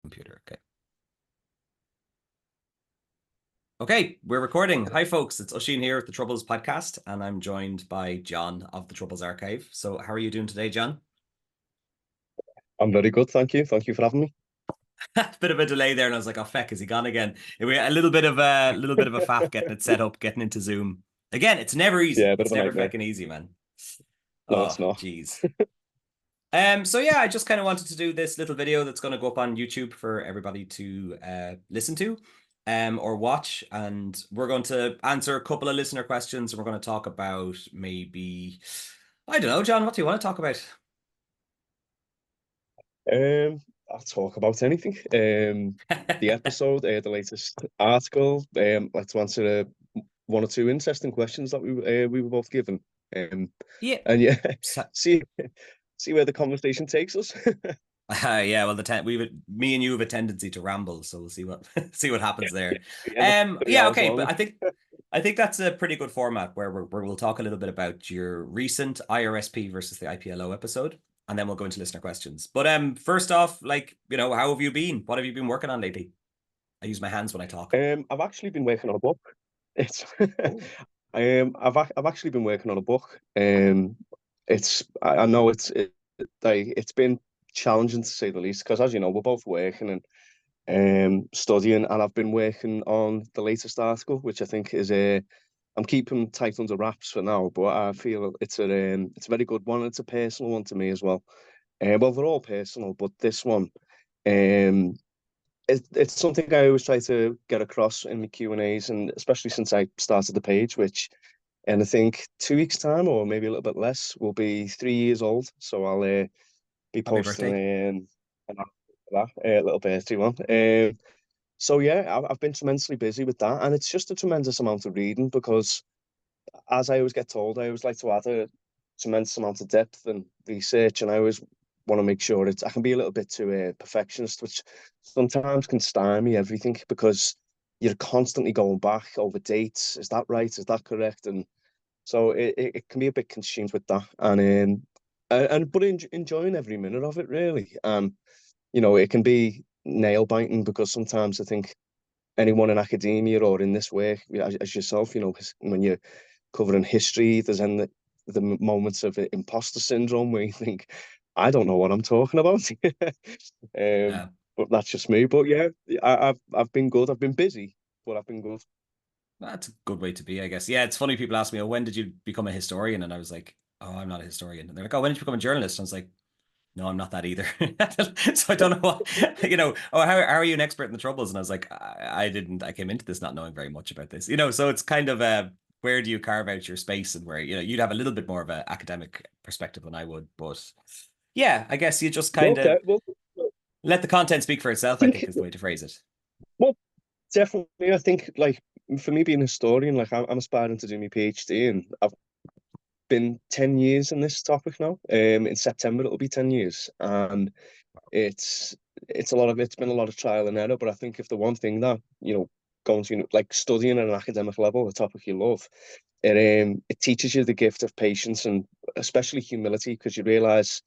Computer. Okay. Okay, we're recording. Hi, folks. It's Oisin here at the Troubles podcast, and I'm joined by John of the Troubles Archive. So, how are you doing today, John? I'm very good, thank you. Thank you for having me. Bit of a delay there, and I was like, "Oh, feck, is he gone again?" We a little bit of a faff getting it set up, getting into Zoom. Again, it's never easy. Yeah, a bit It's of a never nightmare. fecking easy, man. No, Oh, it's not. geez. So yeah, I just kind of wanted to do this little video that's going to go up on YouTube for everybody to listen to, or watch, and we're going to answer a couple of listener questions, and we're going to talk about maybe, I don't know, John, what do you want to talk about? I'll talk about anything. The episode, the latest article. Let's answer one or two interesting questions that we were both given. Um, Yeah. and yeah, So, see where the conversation takes us. yeah, well, me and you have a tendency to ramble, so we'll see what see what happens there. We end up 3 hours Okay, but long. I think that's a pretty good format where we'll talk a little bit about your recent IRSP versus the IPLO episode, and then we'll go into listener questions. But first off, how have you been? What have you been working on lately? I use my hands when I talk. I've actually been working on a book. It's Oh, I've actually been working on a book. I know it's been challenging to say the least because, as you know, we're both working and studying, and I've been working on the latest article, which I think is I'm keeping tight under wraps for now, but I feel it's a very good one. It's a personal one to me as well. Well, they're all personal, but this one, um, it's something I always try to get across in the Q&As, and especially since I started the page, which, and I think 2 weeks time or maybe a little bit less, will be 3 years old. So I'll be happy posting birthday. an app for that, a little birthday one. So yeah, I've been tremendously busy with that, and it's just a tremendous amount of reading because, as I always get told, I always like to add a tremendous amount of depth and research, and I always want to make sure I can be a little bit too perfectionist, which sometimes can stymie everything because you're constantly going back over dates. Is that right? Is that correct? And so it can be a bit consumed with that, but enjoying every minute of it really. It can be nail biting because sometimes I think anyone in academia or in this work, as yourself, when you're covering history, there's the moments of imposter syndrome where you think, I don't know what I'm talking about. Uh, But that's just me. But yeah, I've been good. I've been busy, but I've been good. that's a good way to be, I guess. Yeah, it's funny. People ask me, "Oh, when did you become a historian?" And I was like, "Oh, I'm not a historian." And they're like, "Oh, when did you become a journalist?" And I was like, no, I'm not that either. So I don't know oh, how are you an expert in the troubles? And I was like, I didn't, I came into this not knowing very much about this, so it's kind of where do you carve out your space and where, you'd have a little bit more of an academic perspective than I would. But yeah, I guess you just kind of Okay, well, let the content speak for I itself, I think, think is the way to phrase it. well, definitely, I think, like, for me being a historian, like, I'm aspiring to do my PhD, and I've been 10 years in this topic now. In September, it'll be 10 years. And it's it's been a lot of trial and error, but I think if the one thing that, going to, like, studying at an academic level, a topic you love, it teaches you the gift of patience and especially humility, because you realize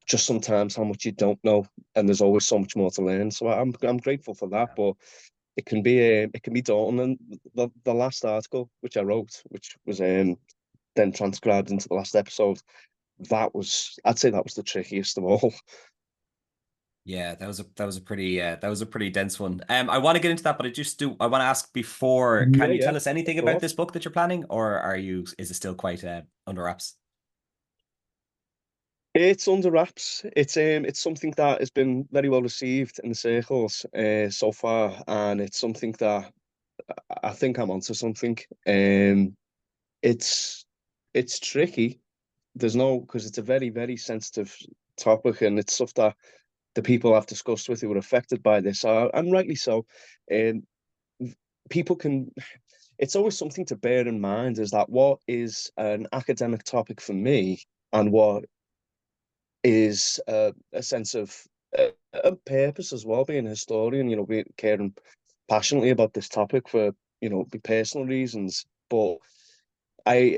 just sometimes how much you don't know, and there's always so much more to learn. So I'm grateful for that, but it can be daunting. And the last article which I wrote, which was then transcribed into the last episode, I'd say that was the trickiest of all. Yeah, that was a pretty dense one. I want to get into that, but I want to ask before, can Yeah, you yeah, tell us anything of about this course. book that you're planning, or is it still quite under wraps? It's under wraps. It's something that has been very well received in the circles so far, and it's something that I think I'm onto something. It's it's tricky. There's no because it's a very, very sensitive topic, and it's stuff that the people I've discussed with who were affected by this are, and rightly so. Um, People can. It's always something to bear in mind is that what is an academic topic for me, and what is a sense of a purpose as well, being a historian, caring passionately about this topic for, the personal reasons. But I,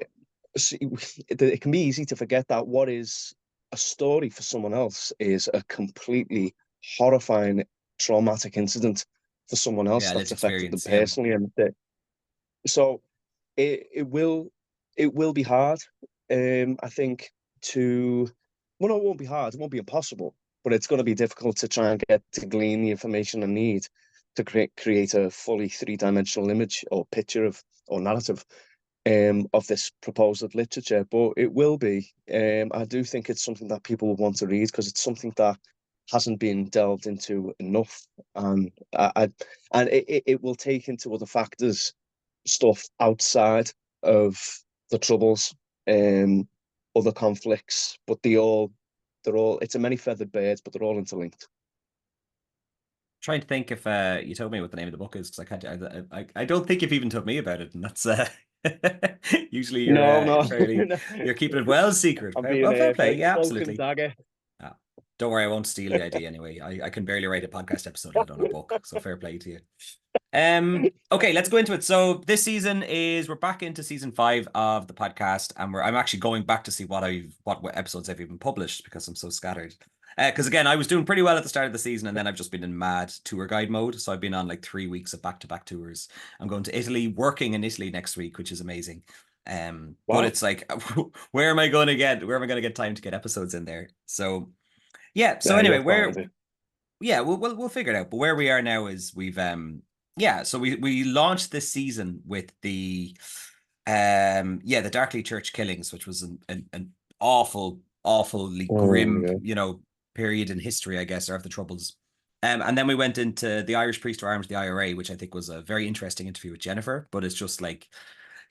it can be easy to forget that what is a story for someone else is a completely horrifying traumatic incident for someone else Yeah, that's lived affected them experience. Yeah. personally, and so it will be hard. I think to well, no, it won't be hard. It won't be impossible, but it's going to be difficult to try and get to glean the information I need to create a fully three-dimensional image or picture of or narrative of this proposed literature. But it will be. I do think it's something that people will want to read because it's something that hasn't been delved into enough, and it will take into other factors stuff outside of the troubles, um, other conflicts, but they're all it's a many feathered birds, but they're all interlinked. Trying to think if you told me what the name of the book is, because I can't. I don't think you've even told me about it, and that's usually No, no, fairly no. you're keeping it well secret. I'm being Fair play. very Yeah, cloak and absolutely. dagger. Ah, don't worry, I won't steal the idea anyway. I can barely write a podcast episode, let alone a book. So fair play to you. Okay, let's go into it. So this season is we're back into season 5 of the podcast, and I'm actually going back to see what episodes I've even published because I'm so scattered. Because again, I was doing pretty well at the start of the season, and then I've just been in mad tour guide mode. So I've been on like 3 weeks of back-to-back tours. I'm going to Italy, working in Italy next week, which is amazing. But Wow. it's like, where am I going to get time to get episodes in there? So yeah. So Yeah, anyway, you'll where find it. yeah, we'll figure it out. But where we are now is we've yeah, so we launched this season with the the Darkly Church killings, which was an awfully Oh, grim, yeah. period in history, I guess, or of the Troubles. And then we went into the Irish Priest to Arms, the IRA, which I think was a very interesting interview with Jennifer, but it's just like,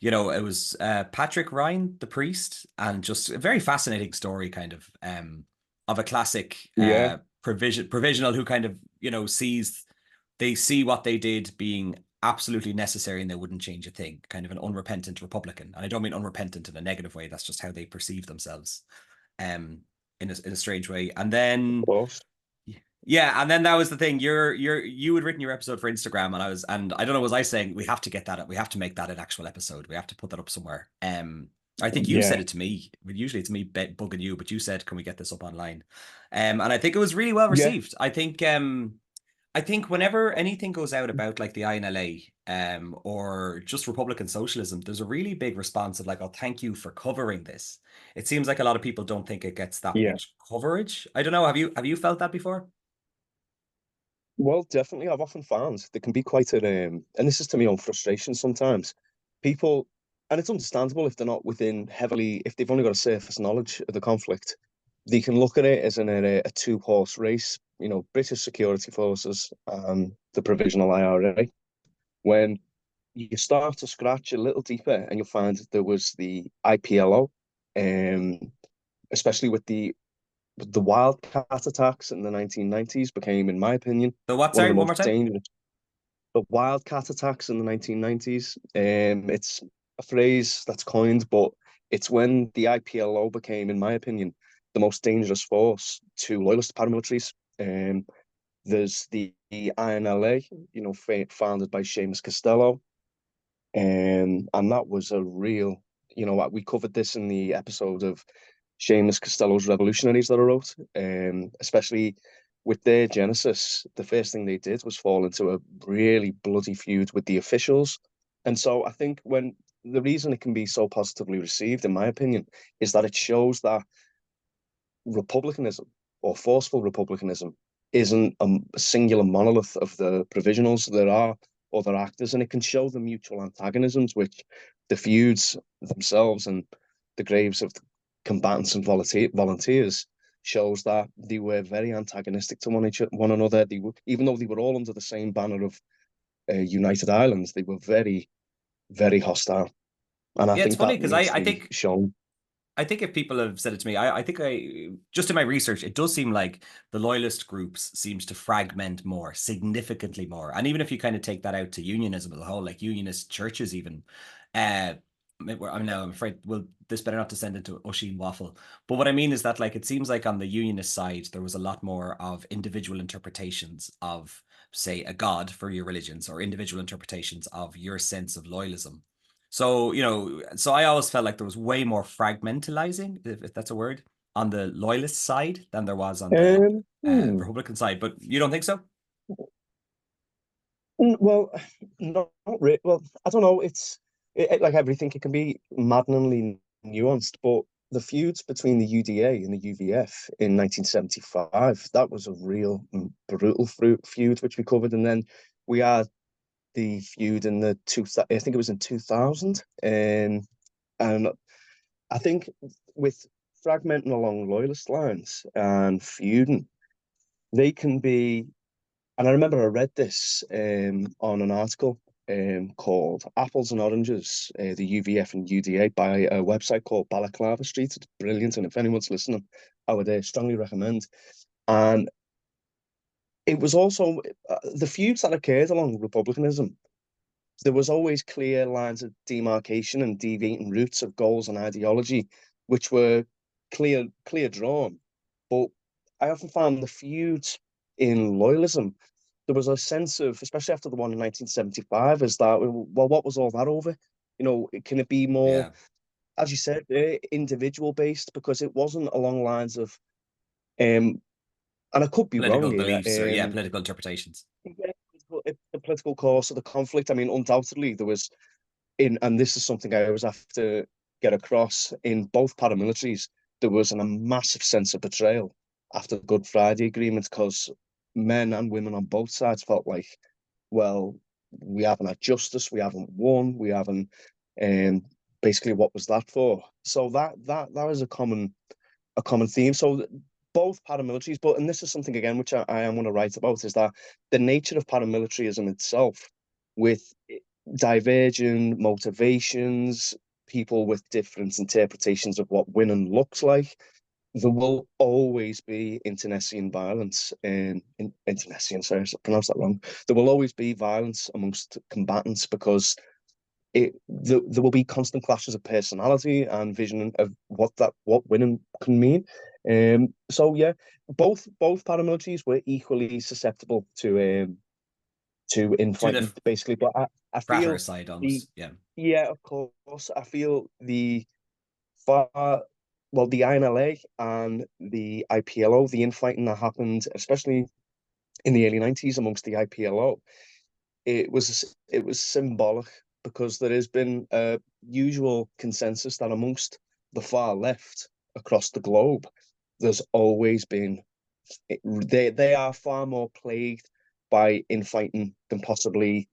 it was Patrick Ryan, the priest, and just a very fascinating story, kind of a classic Yeah, provisional who kind of, they see what they did being absolutely necessary and they wouldn't change a thing, kind of an unrepentant Republican. And I don't mean unrepentant in a negative way, that's just how they perceive themselves, um, in a strange way. And of then course. yeah, and then that was the thing. You had written your episode for Instagram, and I don't know, was I saying we have to get that, we have to make that an actual episode. We have to put that up somewhere. I think you said Yeah, it to me. Usually it's me bugging you, but you said, "Can we get this up online?" And I think it was really well yeah, received. I think whenever anything goes out about like the INLA, or just Republican socialism, there's a really big response of like, "Oh, thank you for covering this." It seems like a lot of people don't think it gets that yeah. much coverage. I don't know. Have you felt that before? Well, definitely, I've often found they can be quite and this is to my own frustration sometimes. People, and it's understandable if they're not within heavily, if they've only got a surface knowledge of the conflict, they can look at it as a two-horse race, British security forces and the provisional IRA. When you start to scratch a little deeper and you'll find there was the IPLO, especially with the wildcat attacks in the 1990s became, in my opinion, So what? one of Sorry, the one more most time. dangerous. The wildcat attacks in the 1990s. It's a phrase that's coined, but it's when the IPLO became, in my opinion, the most dangerous force to loyalist paramilitaries. There's the INLA, founded by Seamus Costello, and that was a real, we covered this in the episode of Seamus Costello's Revolutionaries that I wrote, especially with their genesis. The first thing they did was fall into a really bloody feud with the officials. And so I think when the reason it can be so positively received, in my opinion, is that it shows that republicanism or forceful republicanism isn't a singular monolith of the provisionals. There are other actors, and it can show the mutual antagonisms, which the feuds themselves and the graves of the combatants and volunteers shows that they were very antagonistic to one another. They were, even though they were all under the same banner of United Islands, they were very, very hostile. And I Yeah, it's think funny that because needs to be shown. I think if people have said it to me, I think just in my research, it does seem like the loyalist groups seems to fragment more, significantly more. And even if you kind of take that out to unionism as a whole, like unionist churches, even, I'm afraid, well, this better not descend into Oisin waffle. But what I mean is that, like, it seems like on the unionist side, there was a lot more of individual interpretations of, say, a god for your religions, or individual interpretations of your sense of loyalism. So, so I always felt like there was way more fragmentalizing, if that's a word, on the loyalist side than there was on the Um, hmm. Republican side. But you don't think so? Well, not really. Well, I don't know. Like everything, it can be maddeningly nuanced, but the feuds between the UDA and the UVF in 1975, that was a real brutal feud, which we covered. And then we had the feud in I think it was in 2000. And I think with fragmenting along loyalist lines and feuding, they can be, and I remember I read this on an article called Apples and Oranges, the UVF and UDA, by a website called Balaclava Street. It's brilliant. And if anyone's listening, I would strongly recommend. And it was also the feuds that occurred along republicanism. There was always clear lines of demarcation and deviating routes of goals and ideology, which were clear drawn. But I often found the feuds in loyalism, there was a sense of, especially after the one in 1975, is that, well, what was all that over? Can it be more, Yeah, as you said, individual based? Because it wasn't along lines of, um, and I could be wrong political here, beliefs or yeah, political interpretations. yeah, the political course of the conflict. I mean, undoubtedly there was and this is something I always have to get across, in both paramilitaries, there was a massive sense of betrayal after the Good Friday Agreement, because men and women on both sides felt like, well, we haven't had justice, we haven't won, we haven't, um, basically, what was that for? So that is a common theme. So both paramilitaries, but and this is something again which I am going to write about, is that the nature of paramilitarism itself, with divergent motivations, people with different interpretations of what winning looks like, there will always be internecine violence internecine, sorry, I pronounced that wrong. There will always be violence amongst combatants, because there will be constant clashes of personality and vision of what winning can mean. So yeah, both paramilitaries were equally susceptible to To the infighting, basically. But I feel fratter side the almost. Yeah. yeah, of course, I feel far the INLA and the IPLO, the infighting that happened, especially in the early 90s amongst the IPLO, it was symbolic, because there has been a usual consensus that amongst the far left across the globe, there's always been, they are far more plagued by infighting than possibly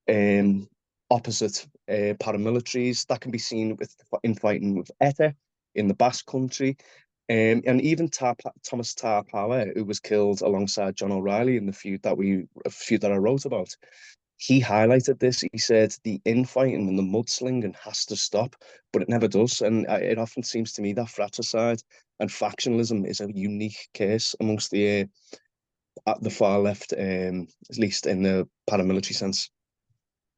um, opposite paramilitaries. That can be seen with infighting with ETA in the Basque Country. And even Thomas Tar Power, who was killed alongside John O'Reilly in a feud that I wrote about, he highlighted this. He said the infighting and the mudslinging has to stop, but it never does. And it often seems to me that fratricide and factionalism is a unique case amongst at the far left, at least in the paramilitary sense,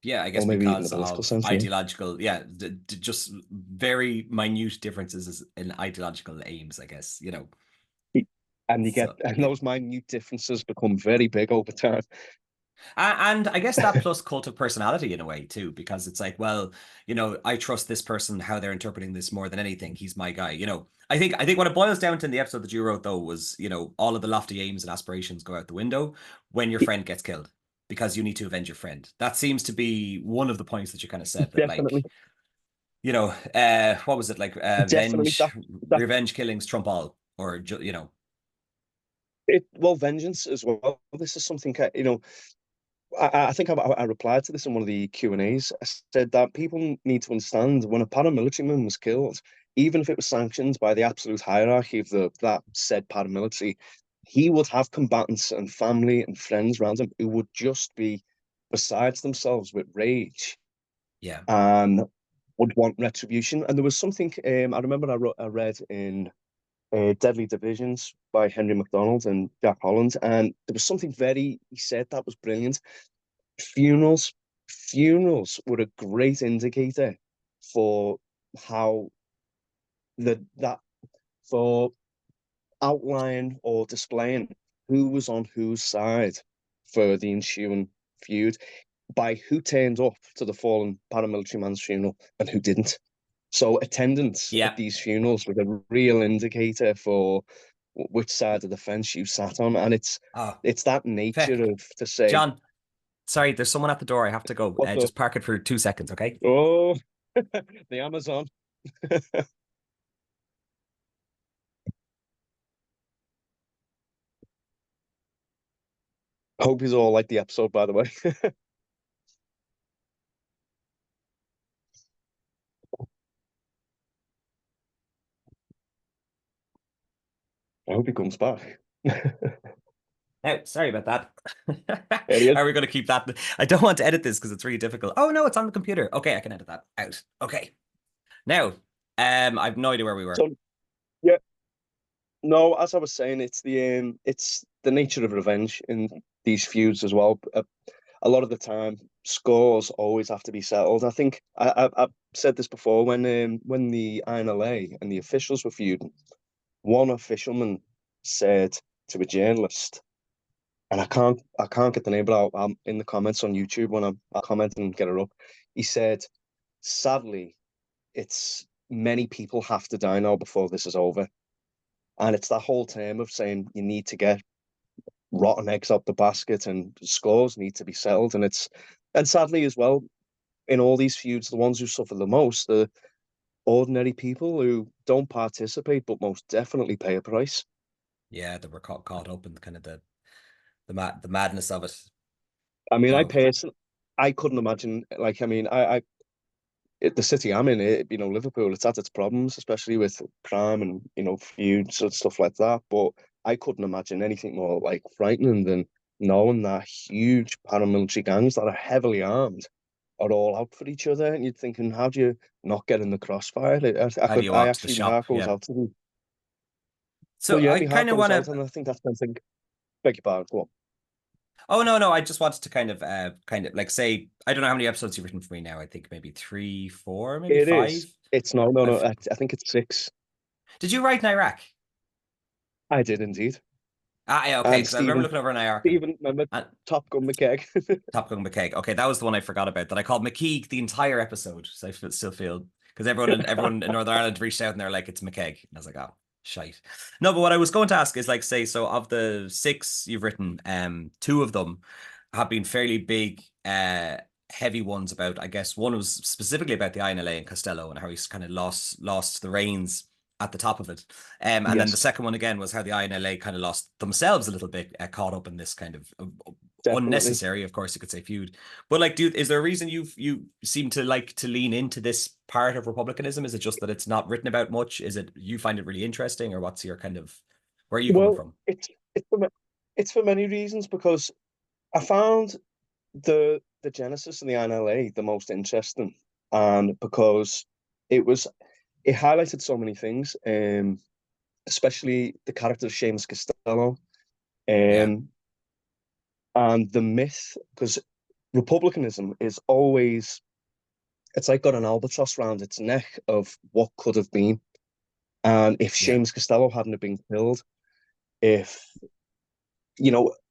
Yeah, I or guess maybe even the because political of sense. Yeah. ideological, yeah, just very minute differences in ideological aims, I guess, And you get, So and yeah. those minute differences become very big over time. And I guess that plus cult of personality in a way too, because it's like, well, I trust this person, how they're interpreting this more than anything. He's my guy. I think what it boils down to in the episode that you wrote though was, all of the lofty aims and aspirations go out the window when your friend gets killed because you need to avenge your friend. That seems to be one of the points that you kind of said that Definitely, like, what was it like? definitely that Revenge killings trump all, or well, vengeance as well. This is something I think I replied to this in one of the Q&As. I said that people need to understand, when a paramilitary man was killed, even if it was sanctioned by the absolute hierarchy of that said paramilitary, he would have combatants and family and friends around him who would just be besides themselves with rage yeah, and would want retribution. And there was something, I remember I read in Deadly Divisions by Henry MacDonald and Jack Holland, and there was something he said that was brilliant. Funerals, funerals were a great indicator for how that for outline or displaying who was on whose side for the ensuing feud, by who turned up to the fallen paramilitary man's funeral and who didn't. So attendance at yeah. these funerals was a real indicator for which side of the fence you sat on, and Oh, it's that Feck. nature of to say, John, sorry, there's someone at the door. I have to go. what's up? Just park it for 2 seconds, okay? Oh, the Amazon. Hope he's all like the episode, by the way. I hope he comes back. Oh, sorry about that. There he is. Are we going to keep that? I don't want to edit this because it's really difficult. Oh no, it's on the computer. Okay, I can edit that out. Okay. Now, I've no idea where we were. So yeah, no, as I was saying, it's the nature of revenge in these feuds as well. A lot of the time, scores always have to be settled. I think I've said this before when the INLA and the officials were feuding. One officialman said to a journalist, and I can't get the name, but I'm in the comments on YouTube when I'll comment and get it up. He said, "Sadly, it's many people have to die now before this is over." And it's that whole term of saying you need to get rotten eggs out the basket and scores need to be settled. And sadly as well, in all these feuds, the ones who suffer the most are ordinary people who don't participate, but most definitely pay a price. Yeah, that we're caught up in kind of the madness of it. I mean, No, I couldn't imagine. Like, I mean, the city I'm in, Liverpool, it's had its problems, especially with crime and feuds and stuff like that. But I couldn't imagine anything more like frightening than knowing that huge paramilitary gangs that are heavily armed are all out for each other, and you're thinking, how do you not get in the crossfire? how do you I walk to the actually, my shop? heart goes Yeah. out to them. Well, So yeah, I my heart kind of goes want out, to. and I think that's something. Beg your pardon. Go on. Oh no, no, I just wanted to kind of like say I don't know how many episodes you've written for me now. I think maybe three, four, maybe It is. five. It's no, no, no. I've. I think it's six. Did you write in Iraq? I did indeed. Ah, yeah, okay. And Because I remember looking over in Iraq Stephen, remember and Top Gun McKeg? Top Gun McKeag. Okay, that was the one I forgot about. That I called McKeag the entire episode. So still feel because everyone in Northern Ireland reached out and they're like, it's McKeag. And I was like, oh, shite. No, but what I was going to ask is like, say, so of the six you've written, two of them have been fairly big, heavy ones about. I guess one was specifically about the INLA and Costello and how he's kind of lost the reins at the top of it. And then the Yes, second one again was how the INLA kind of lost themselves a little bit, caught up in this kind of definitely. unnecessary, of course, you could say feud. But like, is there a reason you seem to like to lean into this part of republicanism? Is it just that it's not written about much? Is it you find it really interesting, or what's your kind of where are you coming Well, from? it's for many reasons because I found the Genesis and the INLA the most interesting, and because it was it highlighted so many things, especially the character of Seamus Costello, Yeah, um, and the myth because republicanism is always it's like got an albatross around its neck of what could have been. And if yeah, Seamus Costello hadn't have been killed, if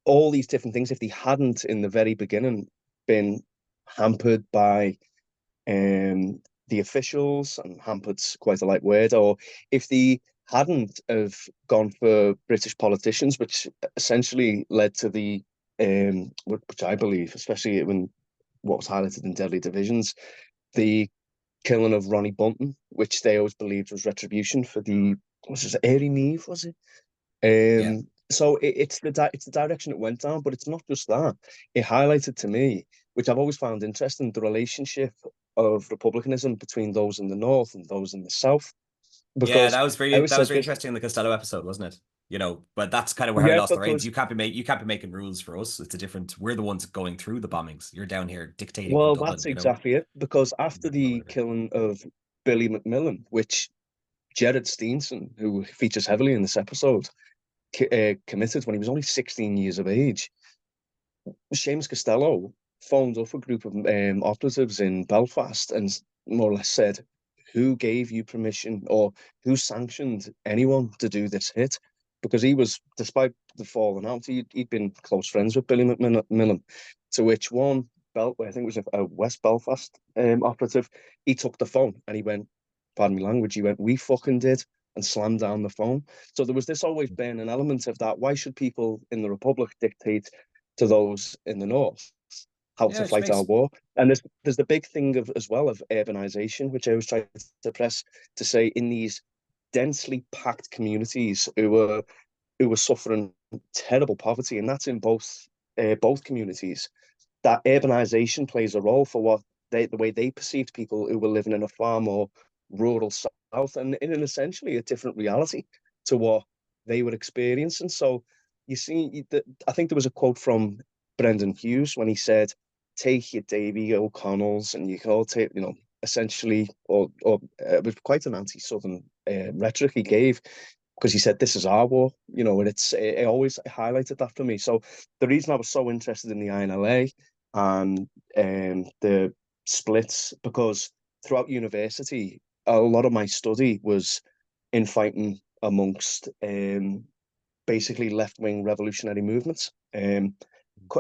all these different things, if they hadn't in the very beginning been hampered by the officials, and hampered's quite a light word, or if they hadn't have gone for British politicians, which essentially led to which I believe, especially when what was highlighted in Deadly Divisions, the killing of Ronnie Bunton, which they always believed was retribution for the was it Airy Neve, was it? yeah. So it's the direction it went down, but it's not just that. It highlighted to me, which I've always found interesting, the relationship of republicanism between those in the north and those in the south. Yeah, Because I always that was said really this, interesting in the Costello episode, wasn't it? But that's kind of where he yeah, lost the reins. because You can't be making rules for us. It's a different. We're the ones going through the bombings. You're down here dictating from well, Dublin. that's exactly it. Because after the Whatever. killing of Billy McMillan, which Jared Steenson, who features heavily in this episode, committed when he was only 16 years of age, Seamus Costello phoned up a group of operatives in Belfast and more or less said, "Who gave you permission or who sanctioned anyone to do this hit?" Because he was, despite the falling out, he'd been close friends with Billy McMillan. To which one, I think it was a West Belfast operative, he took the phone and he went, pardon me language, he went, "We fucking did." and slam down the phone. So there was this always burning element of that. Why should people in the Republic dictate to those in the North how Yeah, to it just fight our makes war? And there's the big thing of as well of urbanization, which I was trying to press to say in these densely packed communities who were suffering terrible poverty, and that's in both communities. That urbanization plays a role for the way they perceived people who were living in a far more rural south, and in an essentially a different reality to what they were experiencing. So you see, I think there was a quote from Brendan Hughes when he said, "Take your Davy O'Connells, and you can all take, essentially, or it was quite an anti-Southern rhetoric he gave." Because he said, "This is our war," and it always highlighted that for me. So the reason I was so interested in the INLA and the splits, because throughout university, a lot of my study was infighting amongst basically left-wing revolutionary movements,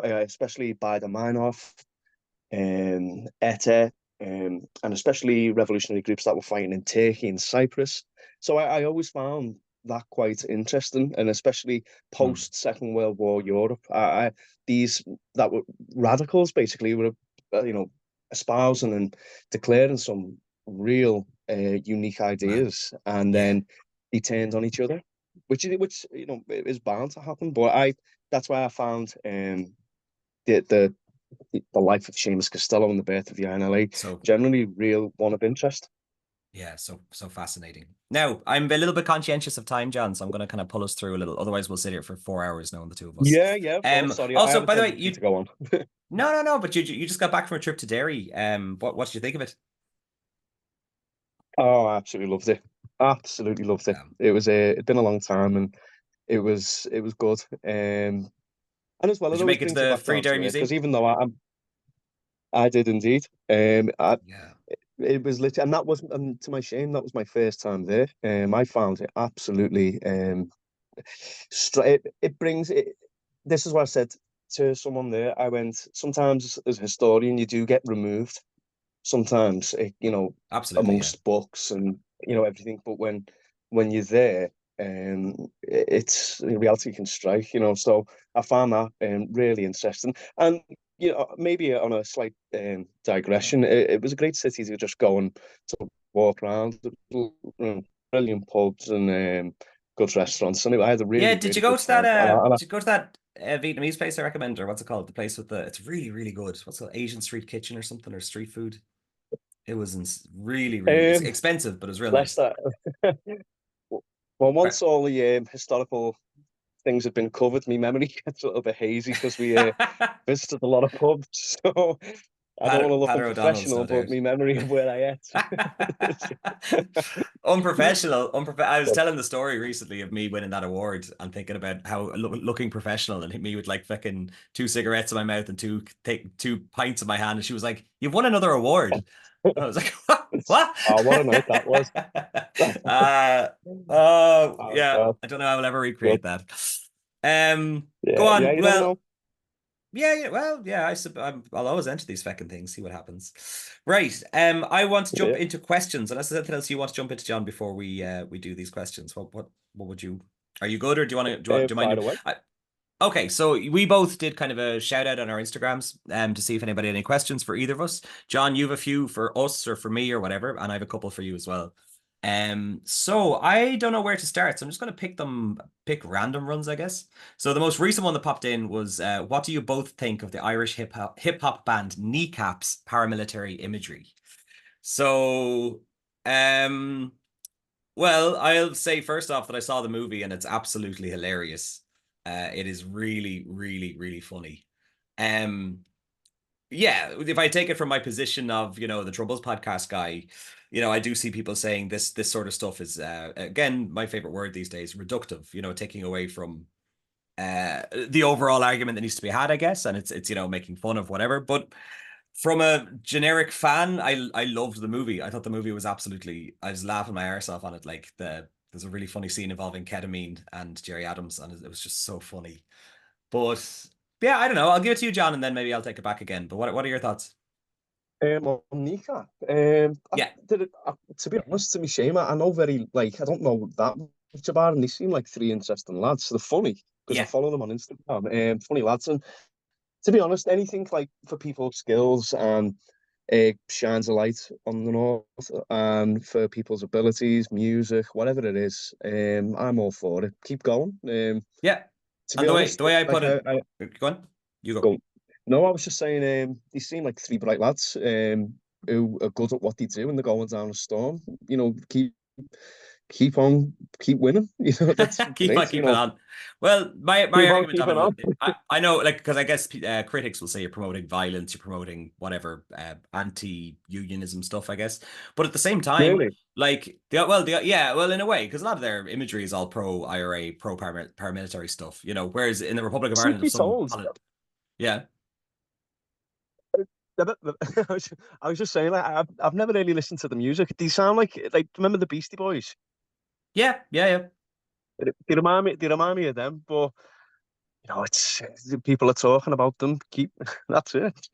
especially by the Meinhof, ETA, and especially revolutionary groups that were fighting in Turkey and Cyprus. So I always found that quite interesting, and especially hmm. post Second World War Europe. These that were radicals basically were, espousing and declaring some real unique Man. ideas, and Yeah. then they turned on each other, which is bound to happen. But I that's why I found the the the life of Seamus Costello and the birth of the INLA So generally real one of interest. yeah, so fascinating. Now, I'm a little bit conscientious of time, John, so I'm going to kind of pull us through a little. Otherwise, we'll sit here for 4 hours knowing the two of us. Yeah, yeah, of course. Sorry, I Also, have a by the way, tendency you to go on. no, but you just got back from a trip to Derry. What did you think of it? Oh, I absolutely loved it. Absolutely loved it. It was it'd been a long time, and it was good. And as well, Did it you always make it to brings you the back Free down Derry to earth. Because Museum? even though I did indeed. Yeah. It was literally, and that was, to my shame, that was my first time there. I found it absolutely it brings it. This is what I said to someone there. I went, sometimes as a historian, you do get removed. Sometimes, Absolutely, yeah. amongst books and everything. But when you're there, it's reality can strike. So I found that really interesting. And maybe on a slight digression, it was a great city to just go and to walk around. Brilliant pubs and good restaurants. Anyway, I had a Yeah, really, did you really go good to that time. And did you go to that Vietnamese place I recommend, or what's it called? The place with the it's really, really good. What's it called? Asian Street Kitchen or something, or street food? It was really, really I, it's expensive, but it was real nice. Leicester. Well, once all the historical things had been covered, my memory gets a little bit hazy because we visited a lot of pubs. So I don't want to look Patter O'Donnell's, unprofessional, no but doubt. my memory of where I ate. I was But, telling the story recently of me winning that award and thinking about how looking professional and me with like fucking two cigarettes in my mouth and take 2 pints in my hand. And she was like, "You've won another award." I was like, "What?" oh, what a night that was. uh, oh Oh, yeah, God. I don't know how I'll ever Good. recreate that. Go Yeah, yeah, on. you never Well, know. yeah, yeah, well, yeah, I'll always enter these fucking things, see what happens. Right. I want to jump Yeah, into questions. Unless there's anything else you want to jump into, John, before we do these questions. What would you are you good or do you want to do you fire mind? away. Okay, so we both did kind of a shout out on our Instagrams to see if anybody had any questions for either of us. John, you have a few for us or for me or whatever, and I have a couple for you as well. So I don't know where to start, so I'm just going to pick random runs, I guess. So the most recent one that popped in was, what do you both think of the Irish hip hop band Kneecaps paramilitary imagery? So, um, well, I'll say first off that I saw the movie and it's absolutely hilarious. It is really, really, really funny. Um, yeah, if I take it from my position of, the Troubles podcast guy, I do see people saying this sort of stuff is again, my favorite word these days, reductive, taking away from the overall argument that needs to be had, I guess, and it's making fun of whatever. But from a generic fan, I loved the movie. I thought the movie was I was laughing my arse off on it. Like there's a really funny scene involving ketamine and Jerry Adams, and it was just so funny. But yeah, I don't know. I'll give it to you, John, and then maybe I'll take it back again. But what are your thoughts? On kneecap. Yeah, To be honest, to me shame, I know very like I don't know that much about them. They seem like three interesting lads. They're funny because I yeah. follow them on Instagram. Funny lads, and to be honest, anything like for people's skills and shines a light on the north and for people's abilities, music, whatever it is. I'm all for it. Keep going. Yeah. To be And the way honest, the way I put like it, go on, you go. go. No, I was just saying, they seem like three bright lads who are good at what they do, and they're going down a storm. Keep on, keep winning. That's Keep on great. keeping on. Well, my Keep on argument on it keeping was, on. I know, like, because I guess critics will say you're promoting violence, you're promoting whatever anti-unionism stuff, I guess. But at the same time, Really, like yeah, well, in a way, because a lot of their imagery is all pro IRA, pro paramilitary stuff, Whereas in the Republic of truth Ireland, if be some, told, yeah, I was just saying, like, I've never really listened to the music. They sound like remember the Beastie Boys? yeah, yeah, yeah. They remind me of them, but it's people are talking about them. Keep that's it.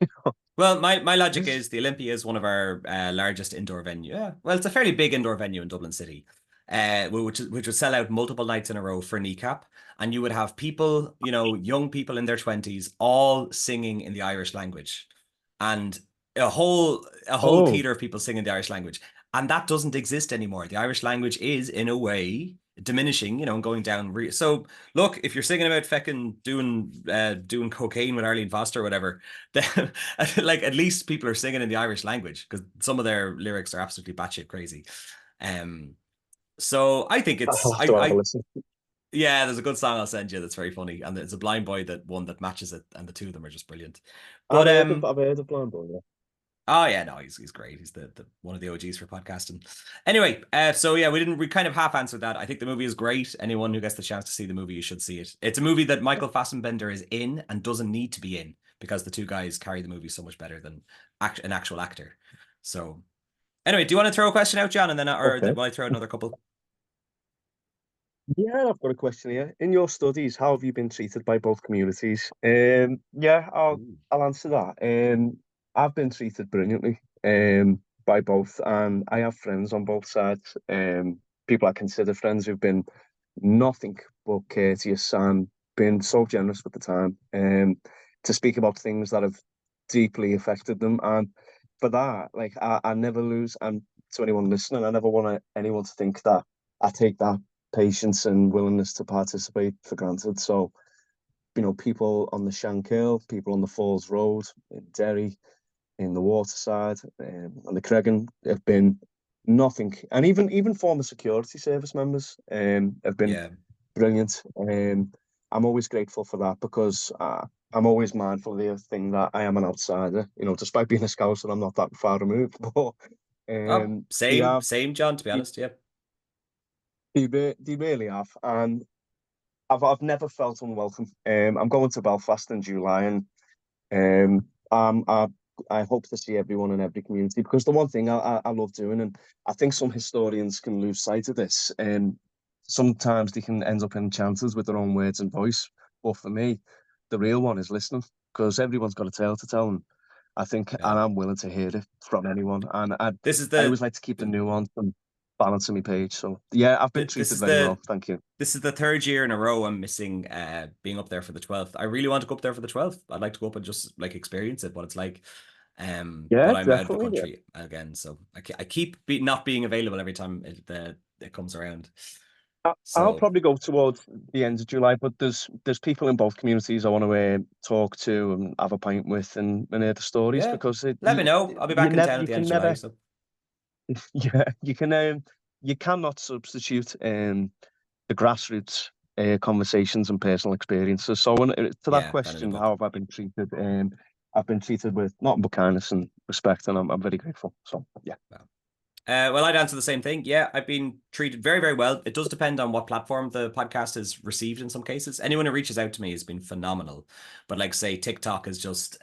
Well, my logic is the Olympia is one of our largest indoor venue. Yeah, well, it's a fairly big indoor venue in Dublin City, which would sell out multiple nights in a row for kneecap, and you would have people, young people in their 20s, all singing in the Irish language, and a whole Oh, theater of people singing the Irish language, and that doesn't exist anymore. The Irish language is, in a way, diminishing, and going down. So, look, if you're singing about feckin' doing cocaine with Arlene Foster or whatever, then like at least people are singing in the Irish language because some of their lyrics are absolutely batshit crazy. Um, so I think I'll it's have to have a I listen. yeah, there's a good song I'll send you that's very funny, and it's a Blind Boy that one that matches it, and the two of them are just brilliant. I've But heard of I've heard of Blind Boy. Yeah. oh yeah, no, he's great. He's the one of the OGs for podcasting. Anyway, so yeah, we kind of half answered that. I think the movie is great. Anyone who gets the chance to see the movie, you should see it. It's a movie that Michael Fassbender is in and doesn't need to be in because the two guys carry the movie so much better than an actual actor. So anyway, do you want to throw a question out, John, and then Okay. will I throw out another couple? Yeah, I've got a question here. In your studies, how have you been treated by both communities? Yeah, Ooh. I'll answer that. I've been treated brilliantly by both, and I have friends on both sides. People I consider friends who've been nothing but courteous and been so generous with the time to speak about things that have deeply affected them. And for that, like I never lose. And to anyone listening, I never want anyone to think that I take that patience and willingness to participate for granted. So, people on the Shankill, people on the Falls Road, in Derry, in the Waterside, and the Cregan have been nothing. And even former security service members have been Yeah. brilliant. I'm always grateful for that because I'm always mindful of the thing that I am an outsider. Despite being a Scouser, I'm not that far removed. But Oh, they have, same, John. To be honest, yeah, they really have, and I've never felt unwelcome. I'm going to Belfast in July, and I hope to see everyone in every community because the one thing I love doing, and I think some historians can lose sight of this, and sometimes they can end up in chances with their own words and voice. But for me, the real one is listening because everyone's got a tale to tell, and I think, yeah. and I'm willing to hear it from anyone, and This is I always like to keep the nuance and balance on my page. So yeah, I've been this treated is very the well. Thank you. this is the third year in a row I'm missing being up there for the 12th. I really want to go up there for the 12th. I'd like to go up and just like experience it, what it's like. Yeah, But I'm out of the definitely. country again, so I keep not being available every time it comes around. I'll So probably go towards the end of July, but there's people in both communities I want to talk to and have a pint with and hear the stories yeah, because let me know. I'll be back in town at you the end can of July. never So yeah you cannot substitute the grassroots conversations and personal experiences. So to that yeah, that in a question, how book. have I been treated? I've been treated with nothing but kindness and respect, and I'm very grateful. So yeah. Wow. Well, I'd answer the same thing. Yeah, I've been treated very, very well. It does depend on what platform the podcast is received in some cases. Anyone who reaches out to me has been phenomenal. But like say TikTok is just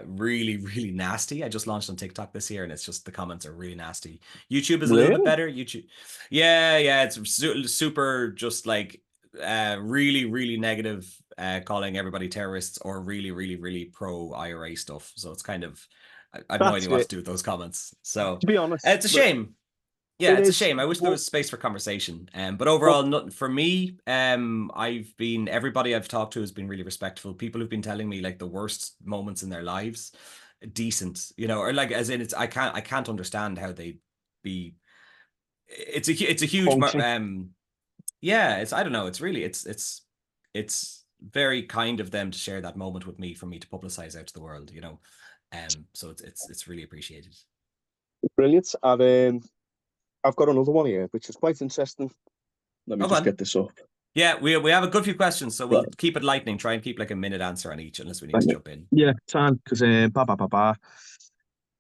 really, really nasty. I just launched on TikTok this year and it's just the comments are really nasty. YouTube is a little bit Really? better. YouTube. Yeah, it's super just like really, really negative calling everybody terrorists or really, really, really pro IRA stuff. So it's kind of I have no That's idea what to it. do with those comments. So To be honest, it's a shame. Yeah, it it's a is. shame. I wish there But, was space for conversation. But but overall, not for me. I've been everybody I've talked to has been really respectful. People who've been telling me like the worst moments in their lives, decent, or like as in it's I can't understand how they be. It's a huge function. yeah. It's I don't know. It's really it's very kind of them to share that moment with me for me to publicize out to the world. So it's really appreciated. Brilliant. I've got another one here, which is quite interesting. Let me Oh, go just on. get this up. Yeah, we have a good few questions, so we'll Right. keep it lightning. Try and keep like a minute answer on each, unless we need to Right. jump in. Yeah, time because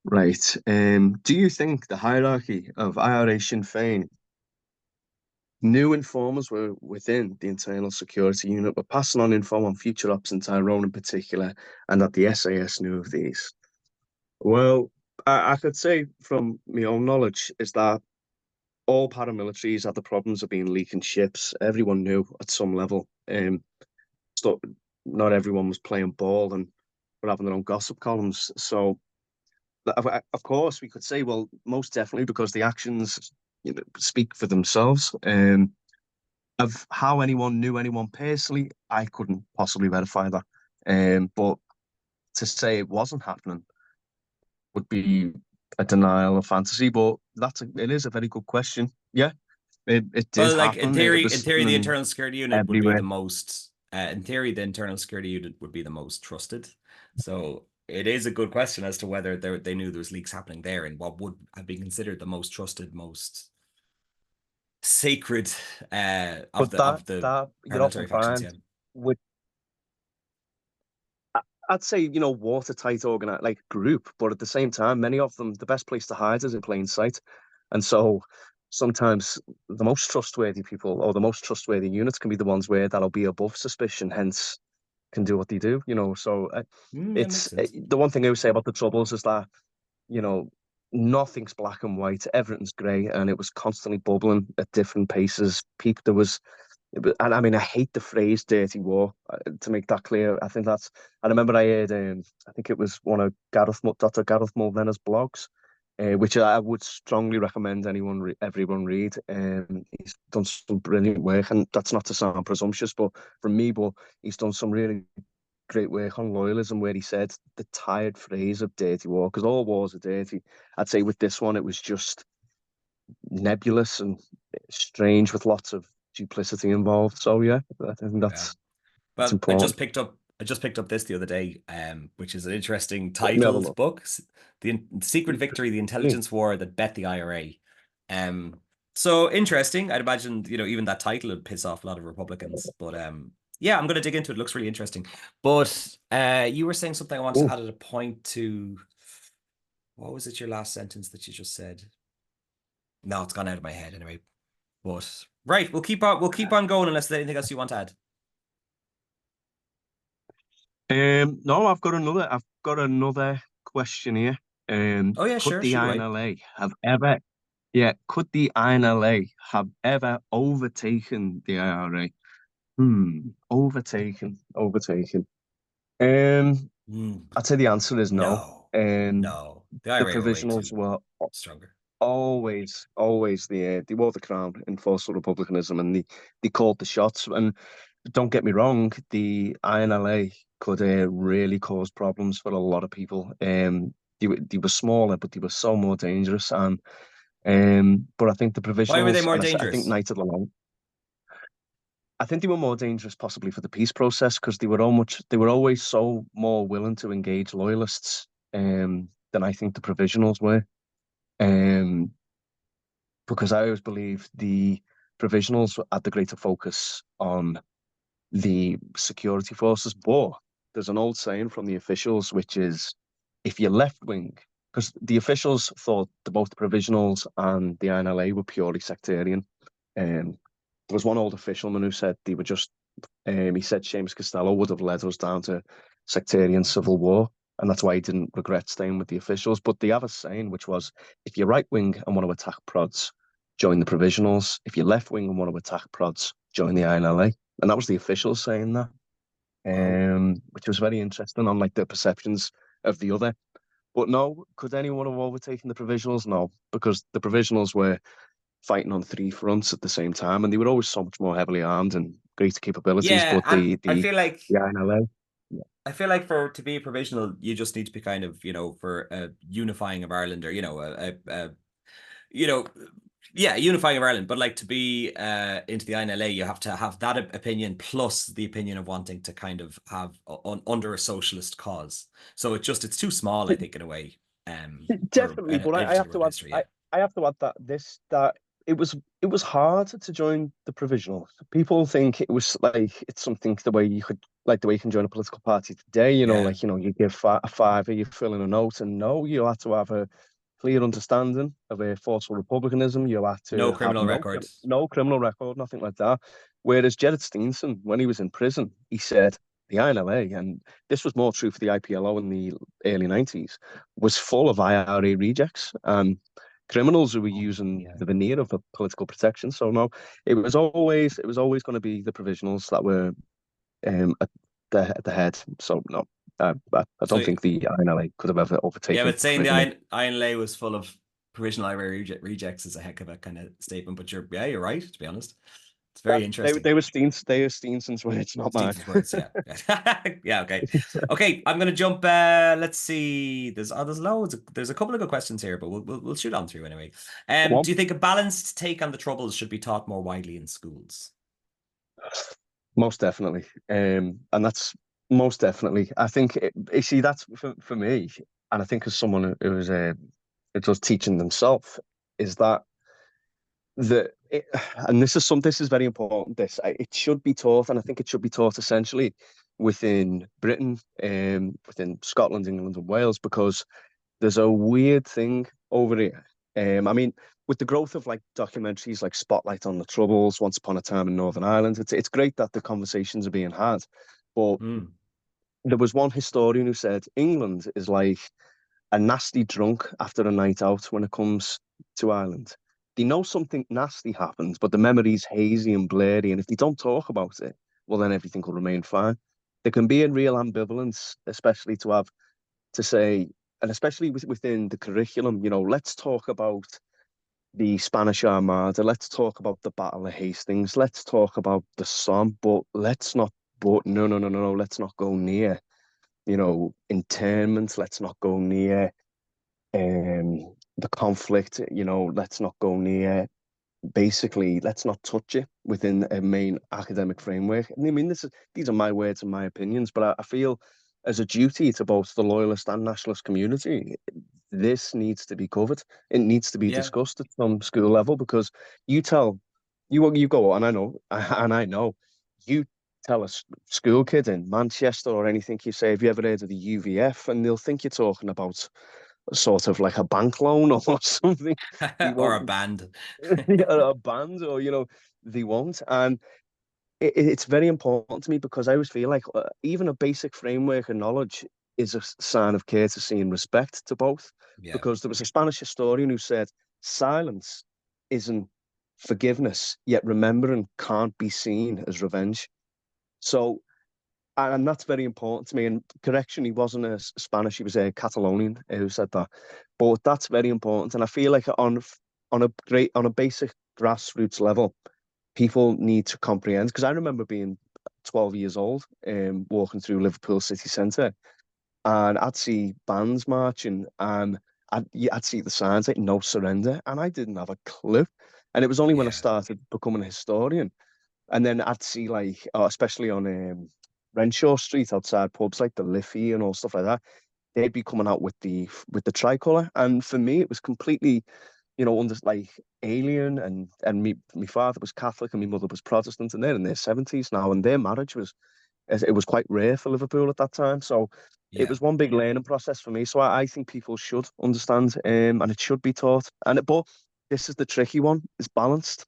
Right. Do you think the hierarchy of IRA Sinn Féin new informers were within the internal security unit were passing on info on future ops in Tyrone in particular, and that the SAS knew of these? Well, I could say from my own knowledge is that all paramilitaries had the problems of being leaking ships. Everyone knew at some level. So not everyone was playing ball and were having their own gossip columns. So of course we could say, well, most definitely because the actions speak for themselves. Of how anyone knew anyone personally, I couldn't possibly verify that. But to say it wasn't happening would be a denial of fantasy. But it is a very good question. Yeah, it did Well, like happen. It in was theory, the happening internal security unit would be everywhere. the most. In theory, the internal security unit would be the most trusted. So it is a good question as to whether they knew there was leaks happening there, and what would have been considered the most trusted, most sacred But of the that you'd often paramilitary factions. Yeah. find with I'd say, watertight like group, but at the same time, many of them, the best place to hide is in plain sight. And so sometimes the most trustworthy people or the most trustworthy units can be the ones where that'll be above suspicion, hence can do what they do, So Yeah, makes sense. the one thing I would say about the Troubles is that, you know, nothing's black and white, everything's grey, and it was constantly bubbling at different paces. There was and I mean, I hate the phrase "dirty war." To make that clear, I think that's. I remember I heard, I think it was one of Dr. Gareth Mulvena's blogs, which I would strongly recommend everyone read. He's done some brilliant work, and that's not to sound presumptuous, but from me, but he's done some really great work on loyalism, where he said the tired phrase of "dirty war" because all wars are dirty. I'd say with this one, it was just nebulous and strange with lots of duplicity involved. So yeah, I think Yeah. that's Well, important. I just picked up this the other day, which is an interesting Let me have a titled look. book, "The Secret Victory: The Brilliant. Intelligence War That Bet the IRA." So interesting. I'd imagine, even that title would piss off a lot of Republicans. But yeah, I'm going to dig into it. It looks really interesting. But you were saying something I wanted to Cool. add at a point to. What was it? Your last sentence that you just said? No, it's gone out of my head anyway. But right, we'll keep on going unless there's anything else you want to add. No, I've got another question here. Oh yeah, Could sure, the shoot away. INLA have ever, yeah, could the INLA have ever overtaken the IRA? Overtaken. Um, Mm, I'd say the answer is no. no, Um, no. The the IRA were way provisionals too were stronger. always they wore the crown in forceful republicanism, and they called the shots. And don't get me wrong, the INLA could really cause problems for a lot of people. They were smaller, but they were so more dangerous. And but I think the Why were they provisionals, more and I think dangerous? Knight of the Long, I think they were more dangerous possibly for the peace process because they were always so more willing to engage loyalists than I think the provisionals were. Um, because I always believe the provisionals had the greater focus on the security forces. But there's an old saying from the officials, which is if you're left wing, because the officials thought that both the provisionals and the INLA were purely sectarian. There was one old officialman who said they were just he said Seamus Costello would have led us down to sectarian civil war, and that's why he didn't regret staying with the officials. But the other saying, which was, if you're right wing and want to attack prods, join the provisionals. If you're left wing and want to attack prods, join the INLA. And that was the officials saying that, Wow. which was very interesting on like the perceptions of the other. But no, could anyone have overtaken the Provisionals? No, because the Provisionals were fighting on three fronts at the same time, and they were always so much more heavily armed and greater capabilities. Yeah, But and I feel like the INLA, yeah, for to be a provisional, you just need to be kind of, for a unifying of Ireland, or you know, yeah, unifying of Ireland. But like to be into the INLA, you have to have that opinion plus the opinion of wanting to kind of have under a socialist cause. So it's too small, I think, in a way, for definitely. But I anything to have run to add, history. Yeah. I have to add that it was hard to join the Provisional. People think it was like it's something the way you could like the way you can join a political party today. Yeah. Like you give a fiver, you fill in a note, and no, you have to have a clear understanding of a forceful republicanism. You have No to have criminal records. no criminal record, nothing like that. Whereas Jared Steenson, when he was in prison, he said the INLA, and this was more true for the IPLO in the early 90s, was full of IRA rejects and criminals who were Oh, using yeah. the veneer of a political protection. So no, it was always going to be the Provisionals that were at the head. So no, I So don't think the INLA could have ever yeah, overtaken but the saying the Provisionals. INLA was full of provisional IRA rejects is a heck of a kind of statement. But you're right, to be honest. It's very interesting. They were Steenson's words, not mine. Stevenson's words, yeah. Yeah, okay. Okay, I'm gonna jump let's see. There's loads there's a couple of good questions here, but we'll shoot on through anyway. Go on. Do you think a balanced take on the troubles should be taught more widely in schools? Most definitely. And that's most definitely. I think you see that's for me, and I think as someone who does teaching themselves, is that and this is very important. It should be taught, and I think it should be taught essentially within Britain, within Scotland, England, and Wales, because there's a weird thing over here. I mean, with the growth of like documentaries like Spotlight on the Troubles, Once Upon a Time in Northern Ireland, it's great that the conversations are being had. But Hmm. there was one historian who said England is like a nasty drunk after a night out when it comes to Ireland. They know something nasty happened, but the memory's hazy and blurry, and if they don't talk about it, well, then everything will remain fine. There can be a real ambivalence, especially to have to say, and especially within the curriculum, let's talk about the Spanish Armada, let's talk about the Battle of Hastings, let's talk about the Somme, but let's not, but no, no, no, no, no, let's not go near, internment, let's not go near the conflict, let's not go near basically let's not touch it within a main academic framework. And I mean, these are my words and my opinions, but I feel as a duty to both the loyalist and nationalist community, this needs to be covered. It needs to be Yeah. discussed at some school level because you tell you go and I know and I know you tell a school kid in Manchester or anything you say, have you ever heard of the UVF? And they'll think you're talking about sort of like a bank loan or something. They Or won't a band. a band or they won't, and it's very important to me because I always feel like even a basic framework of knowledge is a sign of courtesy and respect to both, Yeah. because there was a Spanish historian who said silence isn't forgiveness, yet remembering can't be seen as revenge. So and that's very important to me. And correction, he wasn't a Spanish; he was a Catalonian who said that. But that's very important, and I feel like on a basic grassroots level, people need to comprehend. Because I remember being 12 years old, walking through Liverpool city centre, and I'd see bands marching, and I'd see the signs like "No Surrender," and I didn't have a clue. And it was only when I Yeah. started becoming a historian and then I'd see like, especially on Renshaw Street outside pubs like the Liffey and all stuff like that, they'd be coming out with the tricolour. And for me, it was completely, under like alien. And my father was Catholic and my mother was Protestant, and they're in their 70s now, and their marriage it was quite rare for Liverpool at that time. So it Yeah. was one big learning process for me. So I think people should understand, and it should be taught. But this is the tricky one: it's balanced.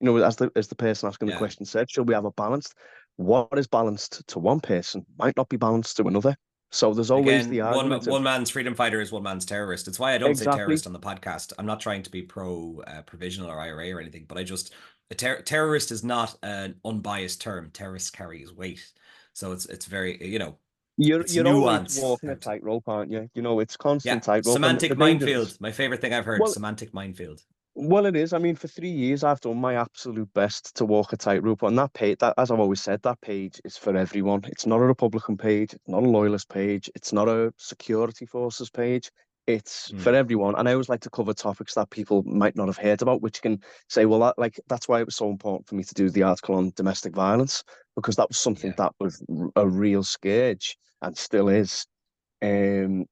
As the person asking the Yeah. question said, should we have a balanced? What is balanced to one person might not be balanced to another. So there's always Again, the argument of one man's freedom fighter is one man's terrorist. It's why I don't say exactly, terrorist on the podcast. I'm not trying to be pro provisional or IRA or anything, but terrorist is not an unbiased term. Terrorist carries weight, so it's very It's You're always nuance. walking a tightrope, aren't you? You know, it's constant Yeah, tightrope, and the semantic danger is, minefield. My favorite thing I've heard. well, Semantic minefield. well, it is. I mean, for 3 years, I've done my absolute best to walk a tightrope. On that page, that, as I've always said, that page is for everyone. It's not a Republican page. It's not a loyalist page. It's not a security forces page. It's for Mm, everyone. And I always like to cover topics that people might not have heard about, which can say, well, that's why it was so important for me to do the article on domestic violence, because that was something yeah, that was a real scourge and still is, um,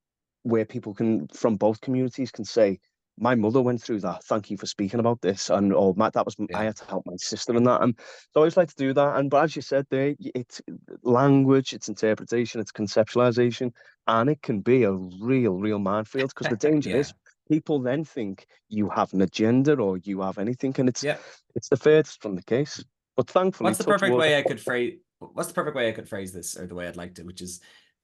where people can from both communities can say, my mother went through that. Thank you for speaking about this. And or Matt, that was I yeah, had to help my sister in that. And so I always like to do that. And but as you said there, it's language, it's interpretation, it's conceptualization, and it can be a real minefield because the danger yeah, is people then think you have an agenda or you have anything, and yeah. it's the furthest from the case. But thankfully, What's the touch perfect wood. way I could phrase? What's the perfect way I could phrase this, or the way I'd like to, which is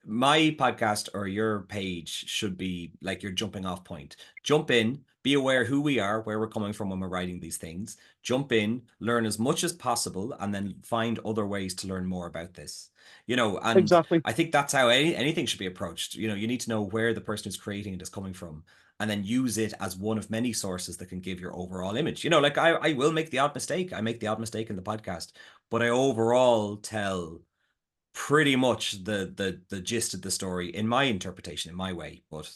my podcast or your page should be like your jumping off point. Jump in, be aware who we are, where we're coming from when we're writing these things. Jump in, learn as much as possible, and then find other ways to learn more about this. And Exactly. I think that's how anything should be approached. You need to know where the person who's creating it is coming from, and then use it as one of many sources that can give your overall image. Like I will make the odd mistake. I make the odd mistake in the podcast, but I overall tell pretty much the gist of the story in my interpretation, in my way. But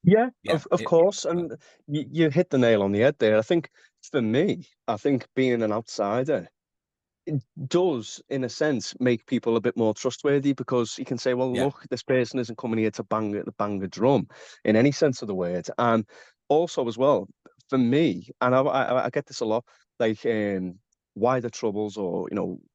Yeah, yeah, of course. well, And you hit the nail on the head there. I think for me, I think being an outsider, it does, in a sense, make people a bit more trustworthy because you can say, well, yeah, look, this person isn't coming here to bang a drum in any sense of the word. And also, as well, for me, and I get this a lot, like, why the troubles, or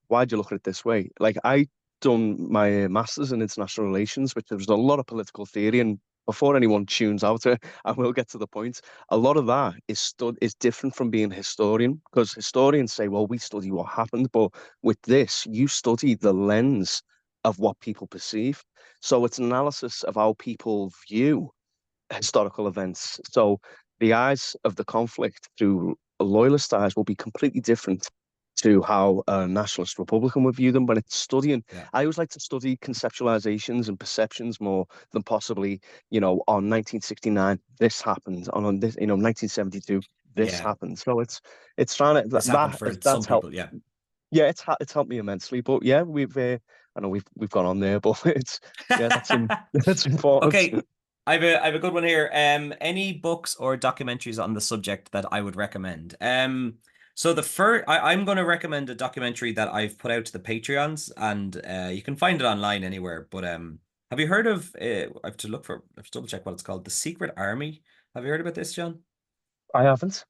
why do you look at it this way? Like, I done my master's in international relations, which there was a lot of political theory, and before anyone tunes out, I will get to the point. A lot of that is different from being a historian, because historians say, well, we study what happened, but with this, you study the lens of what people perceive. So it's an analysis of how people view historical events. So the eyes of the conflict through a loyalist eyes will be completely different to how a nationalist Republican would view them. But it's studying, yeah, I always like to study conceptualizations and perceptions more than possibly, on 1969, this happened, on this, 1972, this yeah. happened. So it's trying to This happened for some that's helped. people. Yeah. Yeah, it's helped me immensely. But yeah, I know we've gone on there, but it's yeah, that's important. Okay, I have a good one here. Any books or documentaries on the subject that I would recommend? So I'm going to recommend a documentary that I've put out to the Patreons, and you can find it online anywhere. But have you heard of? I have to double check what it's called. The Secret Army. Have you heard about this, John? I haven't.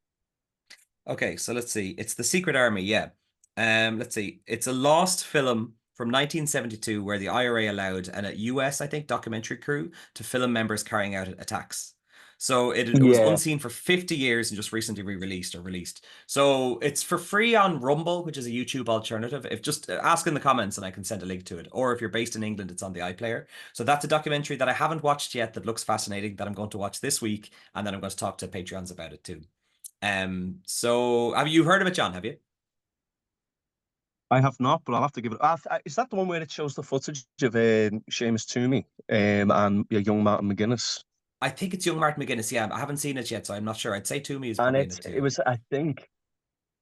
Okay, so let's see. It's The Secret Army, yeah. Let's see. It's a lost film from 1972 where the IRA allowed a US, I think, documentary crew to film members carrying out attacks. So it was Yeah, unseen for 50 years and just recently re-released or released. So it's for free on Rumble, which is a YouTube alternative. If just ask in the comments and I can send a link to it. Or if you're based in England, it's on the iPlayer. So that's a documentary that I haven't watched yet that looks fascinating that I'm going to watch this week, and then I'm going to talk to Patreons about it too. So have you heard of it, John? Have you? I have not, but I'll have to give it. Is that the one where it shows the footage of Seamus Toomey and young Martin McGuinness? I think it's young Martin McGuinness. Yeah, I haven't seen it yet, so I'm not sure. I'd say Toomey is And probably in it it too. was, I think,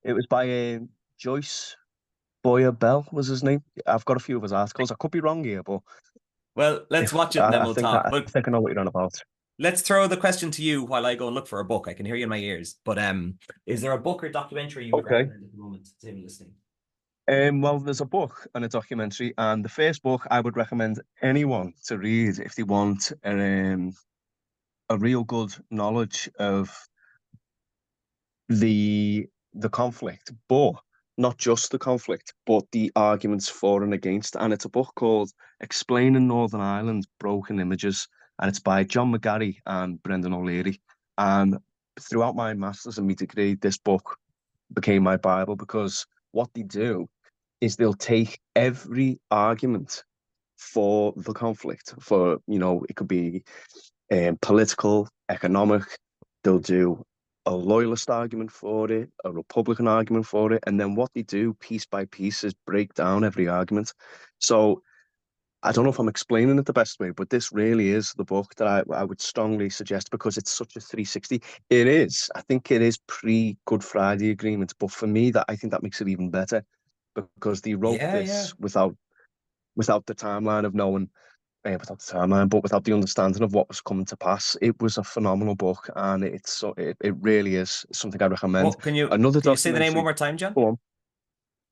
it was by Joyce Boyer Bell was his name. I've got a few of his articles. I could be wrong here, but Well, let's if watch it and then I we'll think talk. But I think I know what you're on about. let's throw the question to you while I go and look for a book. I can hear you in my ears. But is there a book or documentary you would Okay. recommend at the moment to him listening? Well, there's a book and a documentary, and the first book I would recommend anyone to read if they want a real good knowledge of the conflict, but not just the conflict, but the arguments for and against. And it's a book called Explaining Northern Ireland Broken Images, and it's by John McGarry and Brendan O'Leary. And throughout my master's and my degree, this book became my Bible because what they do is they'll take every argument for the conflict, for, it could be political, economic. They'll do a loyalist argument for it, a Republican argument for it, and then what they do piece by piece is break down every argument. So I don't know if I'm explaining it the best way, but this really is the book that I would strongly suggest because it's such a 360. It is. I think it is pre-Good Friday Agreement, but for me, that I think that makes it even better because they wrote Yeah, yeah. this without the timeline of knowing, without the timeline, but without the understanding of what was coming to pass. It was a phenomenal book, and it really is something I recommend. What Another can you say the name one documentary. more time, John? Go on.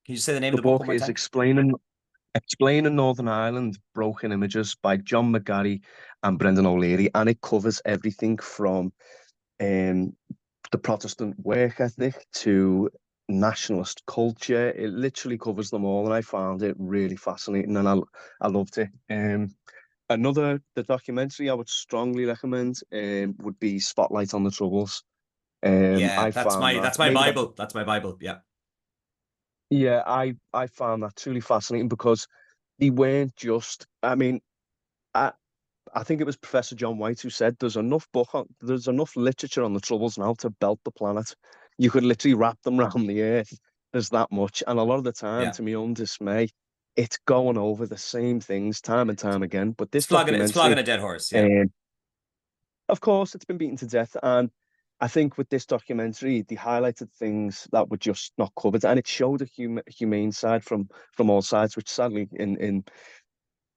Can you say the name of The the book one book more is time? Explaining Northern Ireland, Broken Images by John McGarry and Brendan O'Leary, and it covers everything from um, the Protestant work ethic to nationalist culture. It literally covers them all, and I found it really fascinating, and I loved it. The documentary I would strongly recommend would be Spotlight on the Troubles. Yeah, I found that that's my maybe that's Bible. That's my Bible. Yeah. yeah, I found that truly fascinating because they weren't just. I mean, I I think it was Professor John White who said there's enough literature on the Troubles now to belt the planet. You could literally wrap them around the earth. There's that much, and a lot of the time, Yeah. to my own dismay, it's going over the same things time and time again. But this It's flogging documentary, a dead horse. Yeah. um, of course, it's been beaten to death, and I think with this documentary, they highlighted things that were just not covered, and it showed a humane side from all sides, which sadly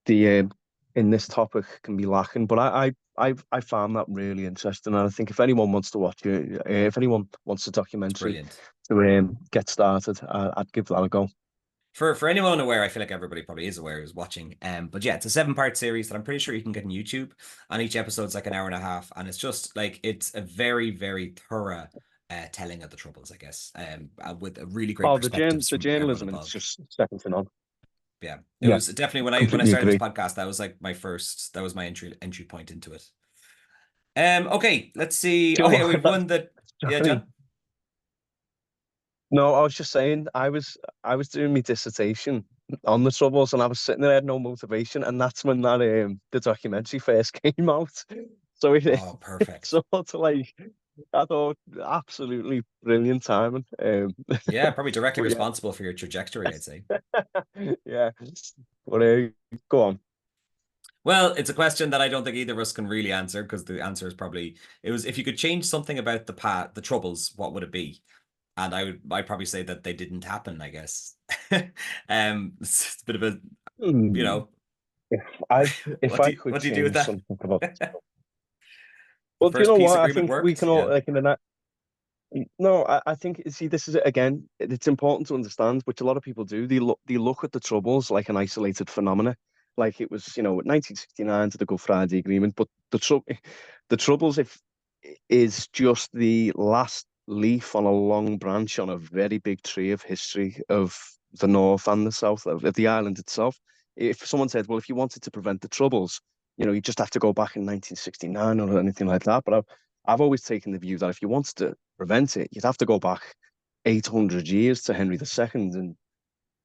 the in this topic can be lacking. But I found that really interesting, and I think if anyone wants to watch it, if anyone wants a It's documentary brilliant. to get started, I'd give that a go. For anyone unaware, I feel like everybody probably is aware who's watching. But yeah, it's a 7 part series that I'm pretty sure you can get on YouTube, and each episode's like an hour and a half, and it's just like it's a very, very thorough telling of the Troubles, I guess, with a really great Oh, perspectives the from everyone journalism, and it's involved. just second to none. Yeah, it Yeah, was definitely when I completely started this agree. podcast, that was like that was my entry point into it. Okay, let's see. Do you Oh know yeah, what? we've won the yeah, Johnny, John. no, I was just saying, I was doing my dissertation on the Troubles, and I was sitting there, I had no motivation, and that's when that the documentary first came out. So Oh, it's perfect. sort of like I thought absolutely brilliant timing. Yeah, probably directly But yeah, responsible for your trajectory, I'd say. yeah. But go on. Well, it's a question that I don't think either of us can really answer because the answer is probably it was if you could change something about the Troubles, what would it be? And I'd probably say that they didn't happen, I guess. It's a bit of a, you Hmm. know, If if I could what do you do with change that? something about, The well, do you first know peace what? I agreement think we worked. can all Yeah. like in a no. I think see this is again. It's important to understand, which a lot of people do. They look at the Troubles like an isolated phenomena, like it was 1969 to the Good Friday Agreement. But the Troubles if is just the last leaf on a long branch on a very big tree of history of the North and the South of the island itself. If someone said, well, if you wanted to prevent the Troubles, you just have to go back in 1969 or anything like that. But I've always taken the view that if you wanted to prevent it, you'd have to go back 800 years to Henry II and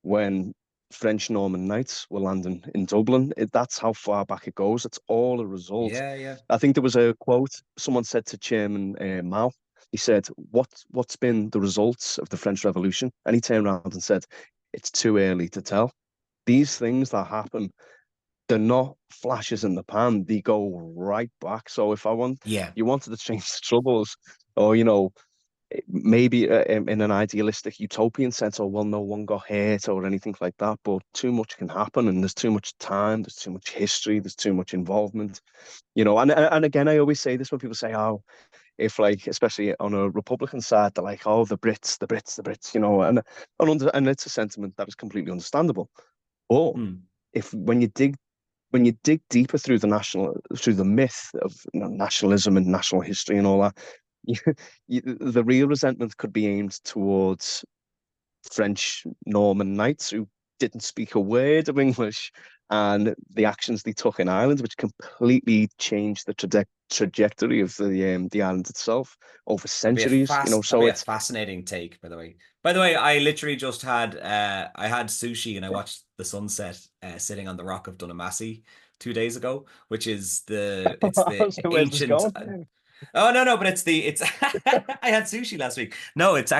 when French Norman knights were landing in Dublin. That's how far back it goes. It's all a result. Yeah, yeah. I think there was a quote someone said to Chairman Mao. He said, What's been the results of the French Revolution?" And he turned around and said, "It's too early to tell. These things that happen, they're not flashes in the pan. They go right back. So if Yeah. you wanted to change the troubles, or maybe in an idealistic utopian sense, or well, no one got hurt or anything like that, but too much can happen, and there's too much time, there's too much history, there's too much involvement. And again, I always say this when people say, "Oh, if like, especially on a Republican side, they're like, oh, the Brits, the Brits, the Brits," and it's a sentiment that is completely understandable. But Hmm. if when you dig deeper through the myth of nationalism and national history and all that, you, the real resentment could be aimed towards French Norman knights who didn't speak a word of English and the actions they took in Ireland, which completely changed the trajectory of the island itself over centuries. That'd So be a it's fascinating take, by the way. By the way, I literally just had I had sushi and I watched the sunset sitting on the rock of Dunamasi 2 days ago, which is the it's the where's this ancient going? Oh no, no, but it's I had sushi last week. No, it's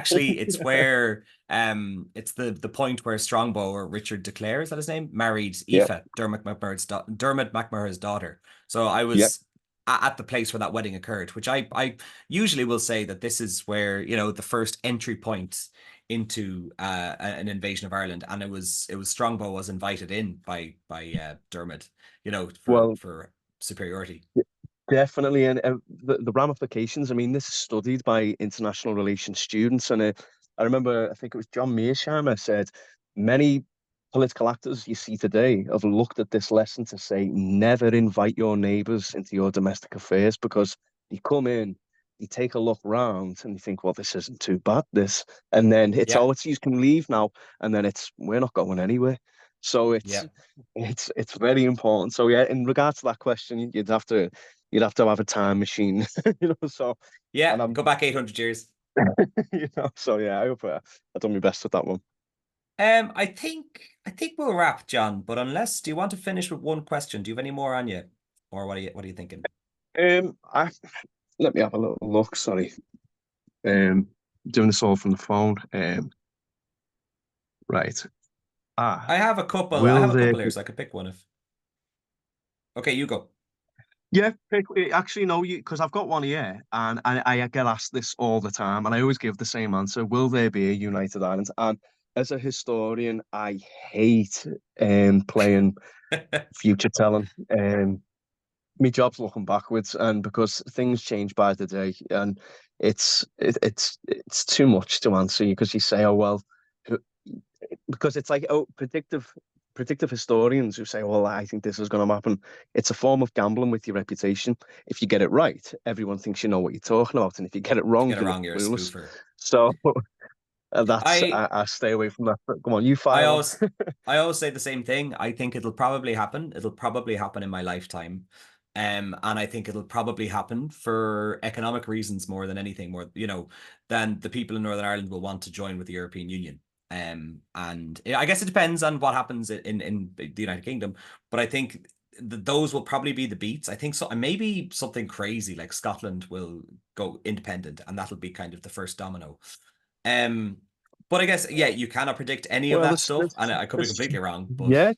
where it's the point where Strongbow or Richard Declare, is that his name? Married Yeah, Aoife, Dermot McMurrough's daughter. So I yeah. was at the place where that wedding occurred, which I usually will say that this is where, the first entry point into an invasion of Ireland, and it was Strongbow was invited in by Dermot, Well, for superiority. definitely, and the ramifications. I mean, this is studied by international relations students, and I remember, I think it was John Mearsheimer said, many political actors you see today have looked at this lesson to say, never invite your neighbours into your domestic affairs because you come in, you take a look round, and you think, well, this isn't too bad, this, and then it's Yeah, oh, it's you can leave now, and then it's we're not going anywhere. So yeah. it's very important. So yeah, in regards to that question, you'd have to have a time machine, So, Yeah, and I'm, go back 800 years. so yeah, I hope I've done my best with that one. I think we'll wrap, John. But unless, do you want to finish with one question? Do you have any more on you, or what are you thinking? I let me have a little look. Sorry, um, doing this all from the phone. Right. I Ah, have a couple. I will have a there? couple here, so I could pick one if. Okay, you go. Yeah, actually, no, you because I've got one here, and I get asked this all the time, and I always give the same answer. Will there be a United Ireland? And as a historian, I hate playing future telling. My job's looking backwards, and because things change by the day, and it's too much to answer you because you say, oh well, who- because it's like predictive historians who say, well, I think this is going to happen. It's a form of gambling with your reputation. If you get it right, everyone thinks you know what you're talking about, and if you get it If you wrong, get it you look wrong, you're a clueless. spoofer. So that's I I stay away from that. But come on, you I fire on. always I always say the same thing. I think it'll probably happen. It'll probably happen in my lifetime. And I think it'll probably happen for economic reasons more than anything, more, than the people in Northern Ireland will want to join with the European Union. And I guess it depends on what happens in the United Kingdom, but I think those will probably be the beats. I think so, and maybe something crazy like Scotland will go independent, and that'll be kind of the first domino. Um, but I guess, yeah, you cannot predict any of Well, that stuff, and I could be there's completely wrong, but yeah,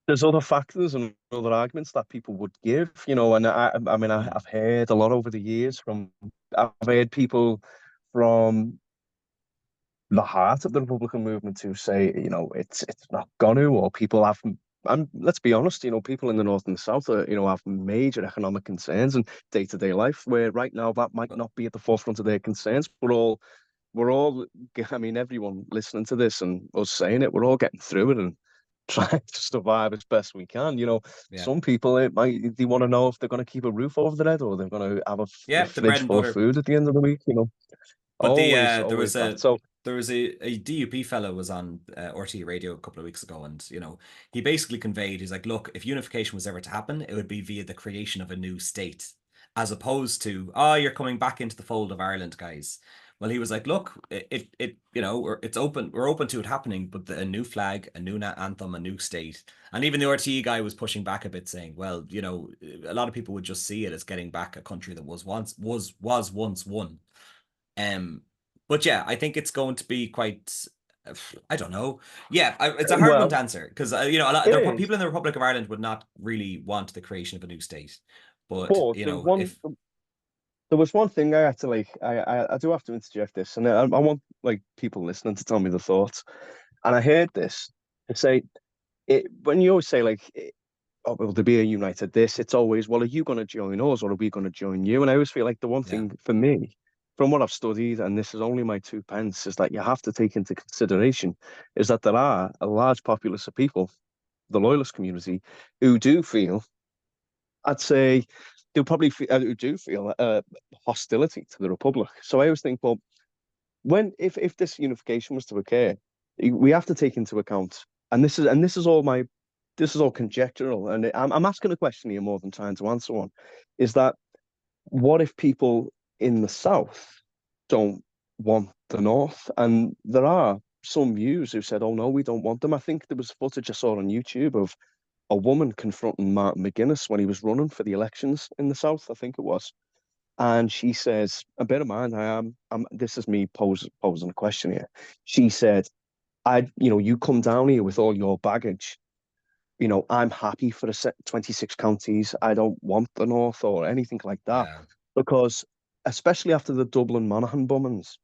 there's other factors and other arguments that people would give, and I mean, mm, I've heard a lot over the years I've heard people from the heart of the Republican movement who say, it's not going to, or people have, and let's be honest, people in the north and the south have major economic concerns and day-to-day life, where right now that might but not be at the forefront of their concerns. We're all, I mean, everyone listening to this and us saying it, we're all getting through it and trying to survive as best we can. yeah, Some people they want to know if they're going to keep a roof over their head or they're going to have a yeah, the fridge bread and full of butter. food at the end of the week. But Always, there always was that. a So, there was a DUP fellow was on RT radio a couple of weeks ago, and he basically conveyed, he's like, look, if unification was ever to happen, it would be via the creation of a new state, as opposed to, oh, you're coming back into the fold of Ireland, guys. Well, he was like, look, it's open, we're open to it happening, but a new flag, a new anthem, a new state, and even the RTE guy was pushing back a bit, saying, well, a lot of people would just see it as getting back a country that was once one. um, but yeah, I think it's going to be quite. I don't know. Yeah, it's a hard one to well, answer because a lot it is. people in the Republic of Ireland would not really want the creation of a new state. But But if there was one thing I had to like. I do have to interject this, and I want like people listening to tell me the thoughts. And I heard this to say it when you always say like, oh, will there be a united this? It's always, well, are you going to join us or are we going to join you? And I always feel like the one yeah, thing for me, from what I've studied, and this is only my 2 pence, is that you have to take into consideration is that there are a large populace of people, the loyalist community, who do feel, I'd say, who do feel hostility to the republic. So I always think, well, if this unification was to occur, we have to take into account, and this is all conjectural, and I'm asking a question here more than trying to answer one. Is that what if people in the south don't want the north? And there are some views who said, "Oh no, we don't want them." I think there was footage I saw on YouTube of a woman confronting Martin McGuinness when he was running for the elections in the south. I think it was. And she says, and bear in mind, this is me posing a question here. She said, you come down here with all your baggage. I'm happy for the 26 counties. I don't want the North or anything like that Yeah. because, especially after the Dublin Monaghan bombings,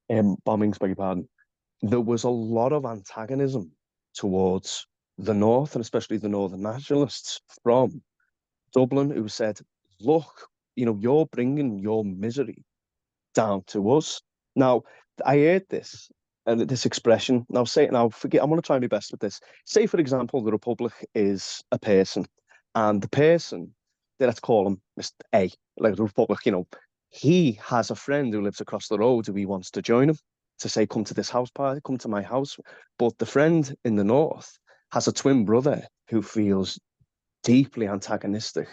beg your pardon, there was a lot of antagonism towards the North and especially the Northern nationalists from Dublin who said, look, you're bringing your misery down to us. Now, I heard this and this expression. Now forget. I'm going to try my best with this. Say, for example, the Republic is a person, and the person, let's call him Mr. A, like the Republic. He has a friend who lives across the road who he wants to join him to say, come to this house party, come to my house. But the friend in the north has a twin brother who feels deeply antagonistic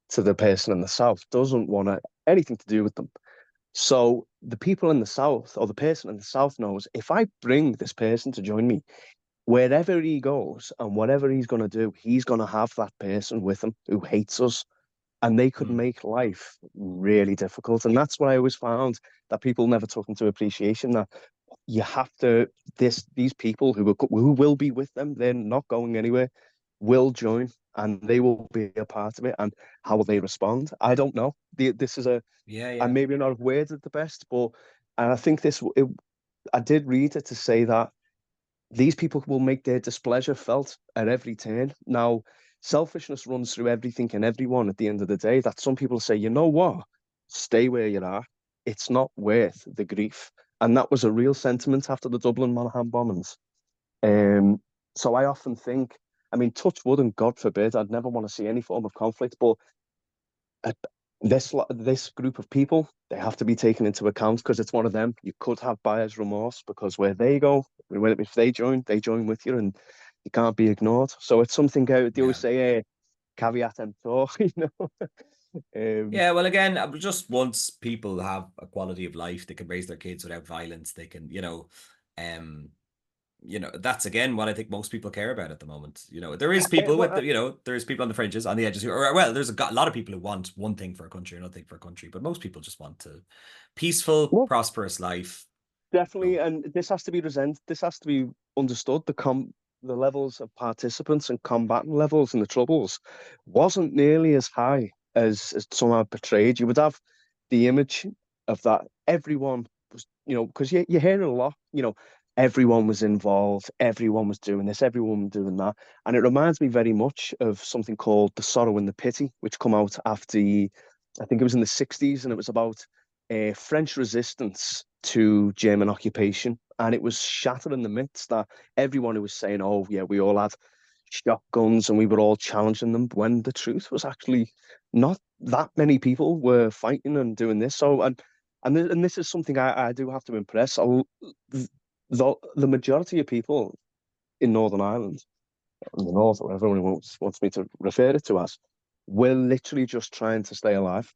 to the person in the south, doesn't want anything to do with them. So the people in the south, or the person in the south, knows if I bring this person to join me, wherever he goes and whatever he's going to do, he's going to have that person with him who hates us. And they could Mm. make life really difficult. And that's what I always found that people never took into appreciation that you have to, these people who will be with them, they're not going anywhere, will join and they will be a part of it. And how will they respond? I don't know. This is Yeah, I yeah. maybe not worded the best, but and I think I did read it to say that these people will make their displeasure felt at every turn. Now, selfishness runs through everything and everyone at the end of the day. That some people say, you know what, stay where you are. It's not worth the grief. And that was a real sentiment after the Dublin Monaghan bombings. Um, so I often think, I mean, touch wood and God forbid, I'd never want to see any form of conflict, but uh, this group of people, they have to be taken into account because it's one of them. You could have buyer's remorse because where they go, if they join with you, and you can't be ignored. So it's something they always Yeah. say, caveat emptor, you know. um, Yeah, well, again, just once people have a quality of life, they can raise their kids without violence. They can, um, that's again what I think most people care about at the moment. There is people well, with there is people on the fringes, on the edges or well, there's a lot of people who want one thing for a country, another thing for a country, but most people just want a peaceful, well, prosperous life. definitely, Oh, and this has to be understood. The levels of participants and combatant levels and the troubles wasn't nearly as high as some are portrayed. You would have the image of that everyone was, because you hear it a lot, everyone was involved, everyone was doing this, everyone was doing that. And it reminds me very much of something called The Sorrow and the Pity, which come out after, I think it was in the 60s, and it was about French resistance to German occupation. And it was shattering the myths that everyone who was saying, oh, yeah, we all had shotguns and we were all challenging them, when the truth was actually not that many people were fighting and doing this. So, and this is something I do have to impress. The majority of people in Northern Ireland, in the North, or everyone wants me to refer it to as, we're literally just trying to stay alive.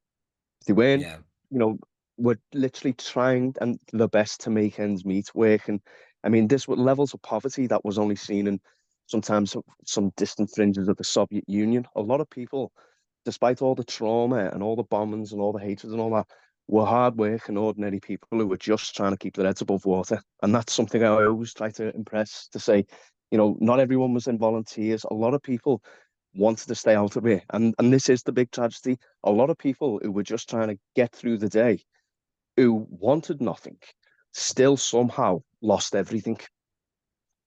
They weren't, yeah, you know, were literally trying and the best to make ends meet, work. And I mean, this were levels of poverty that was only seen in sometimes some distant fringes of the Soviet Union. A lot of people, despite all the trauma and all the bombings and all the hatred and all that, were hard-working, ordinary people who were just trying to keep their heads above water. And that's something I always try to impress, to say, not everyone was in volunteers. A lot of people wanted to stay out of it. And this is the big tragedy. A lot of people who were just trying to get through the day, who wanted nothing, still somehow lost everything.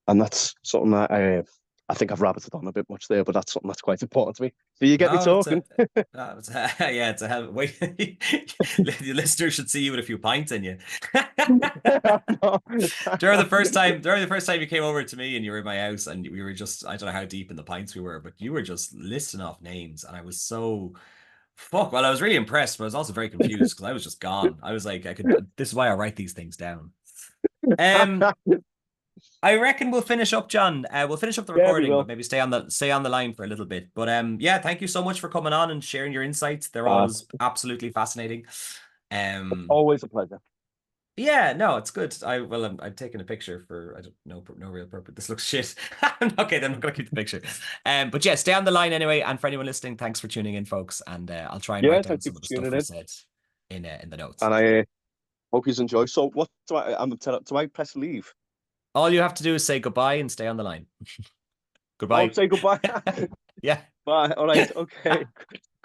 And that's something that I think I've rabbited on a bit much there, but that's something that's quite important to me. So you get me no, it's talking. a, no, it's a yeah, it's a hell. Wait, the listener should see you with a few pints in you. No. During the first time you came over to me and you were in my house and we were just, I don't know how deep in the pints we were, but you were just listing off names and I was so fuck. Well, I was really impressed, but I was also very confused because I was just gone. I was like, this is why I write these things down. Um, I reckon we'll finish up, John. We'll finish up the Yeah, we recording, but will. maybe stay on the line for a little bit. But yeah, thank you so much for coming on and sharing your insights. They're Uh, always absolutely fascinating. Um, Always a pleasure. Yeah, no, it's good. I'm taking a picture for I don't know no real purpose. This looks shit. Okay, then I'm gonna keep the picture. But yeah, stay on the line anyway. And for anyone listening, thanks for tuning in, folks. And I'll try and Yeah, write down thank you some for of the stuff tuning we in, said in the notes. and I hope you enjoy. So, what do I press leave? All you have to do is say goodbye and stay on the line. Oh, Goodbye. say goodbye. Yeah. Bye. All right. Okay.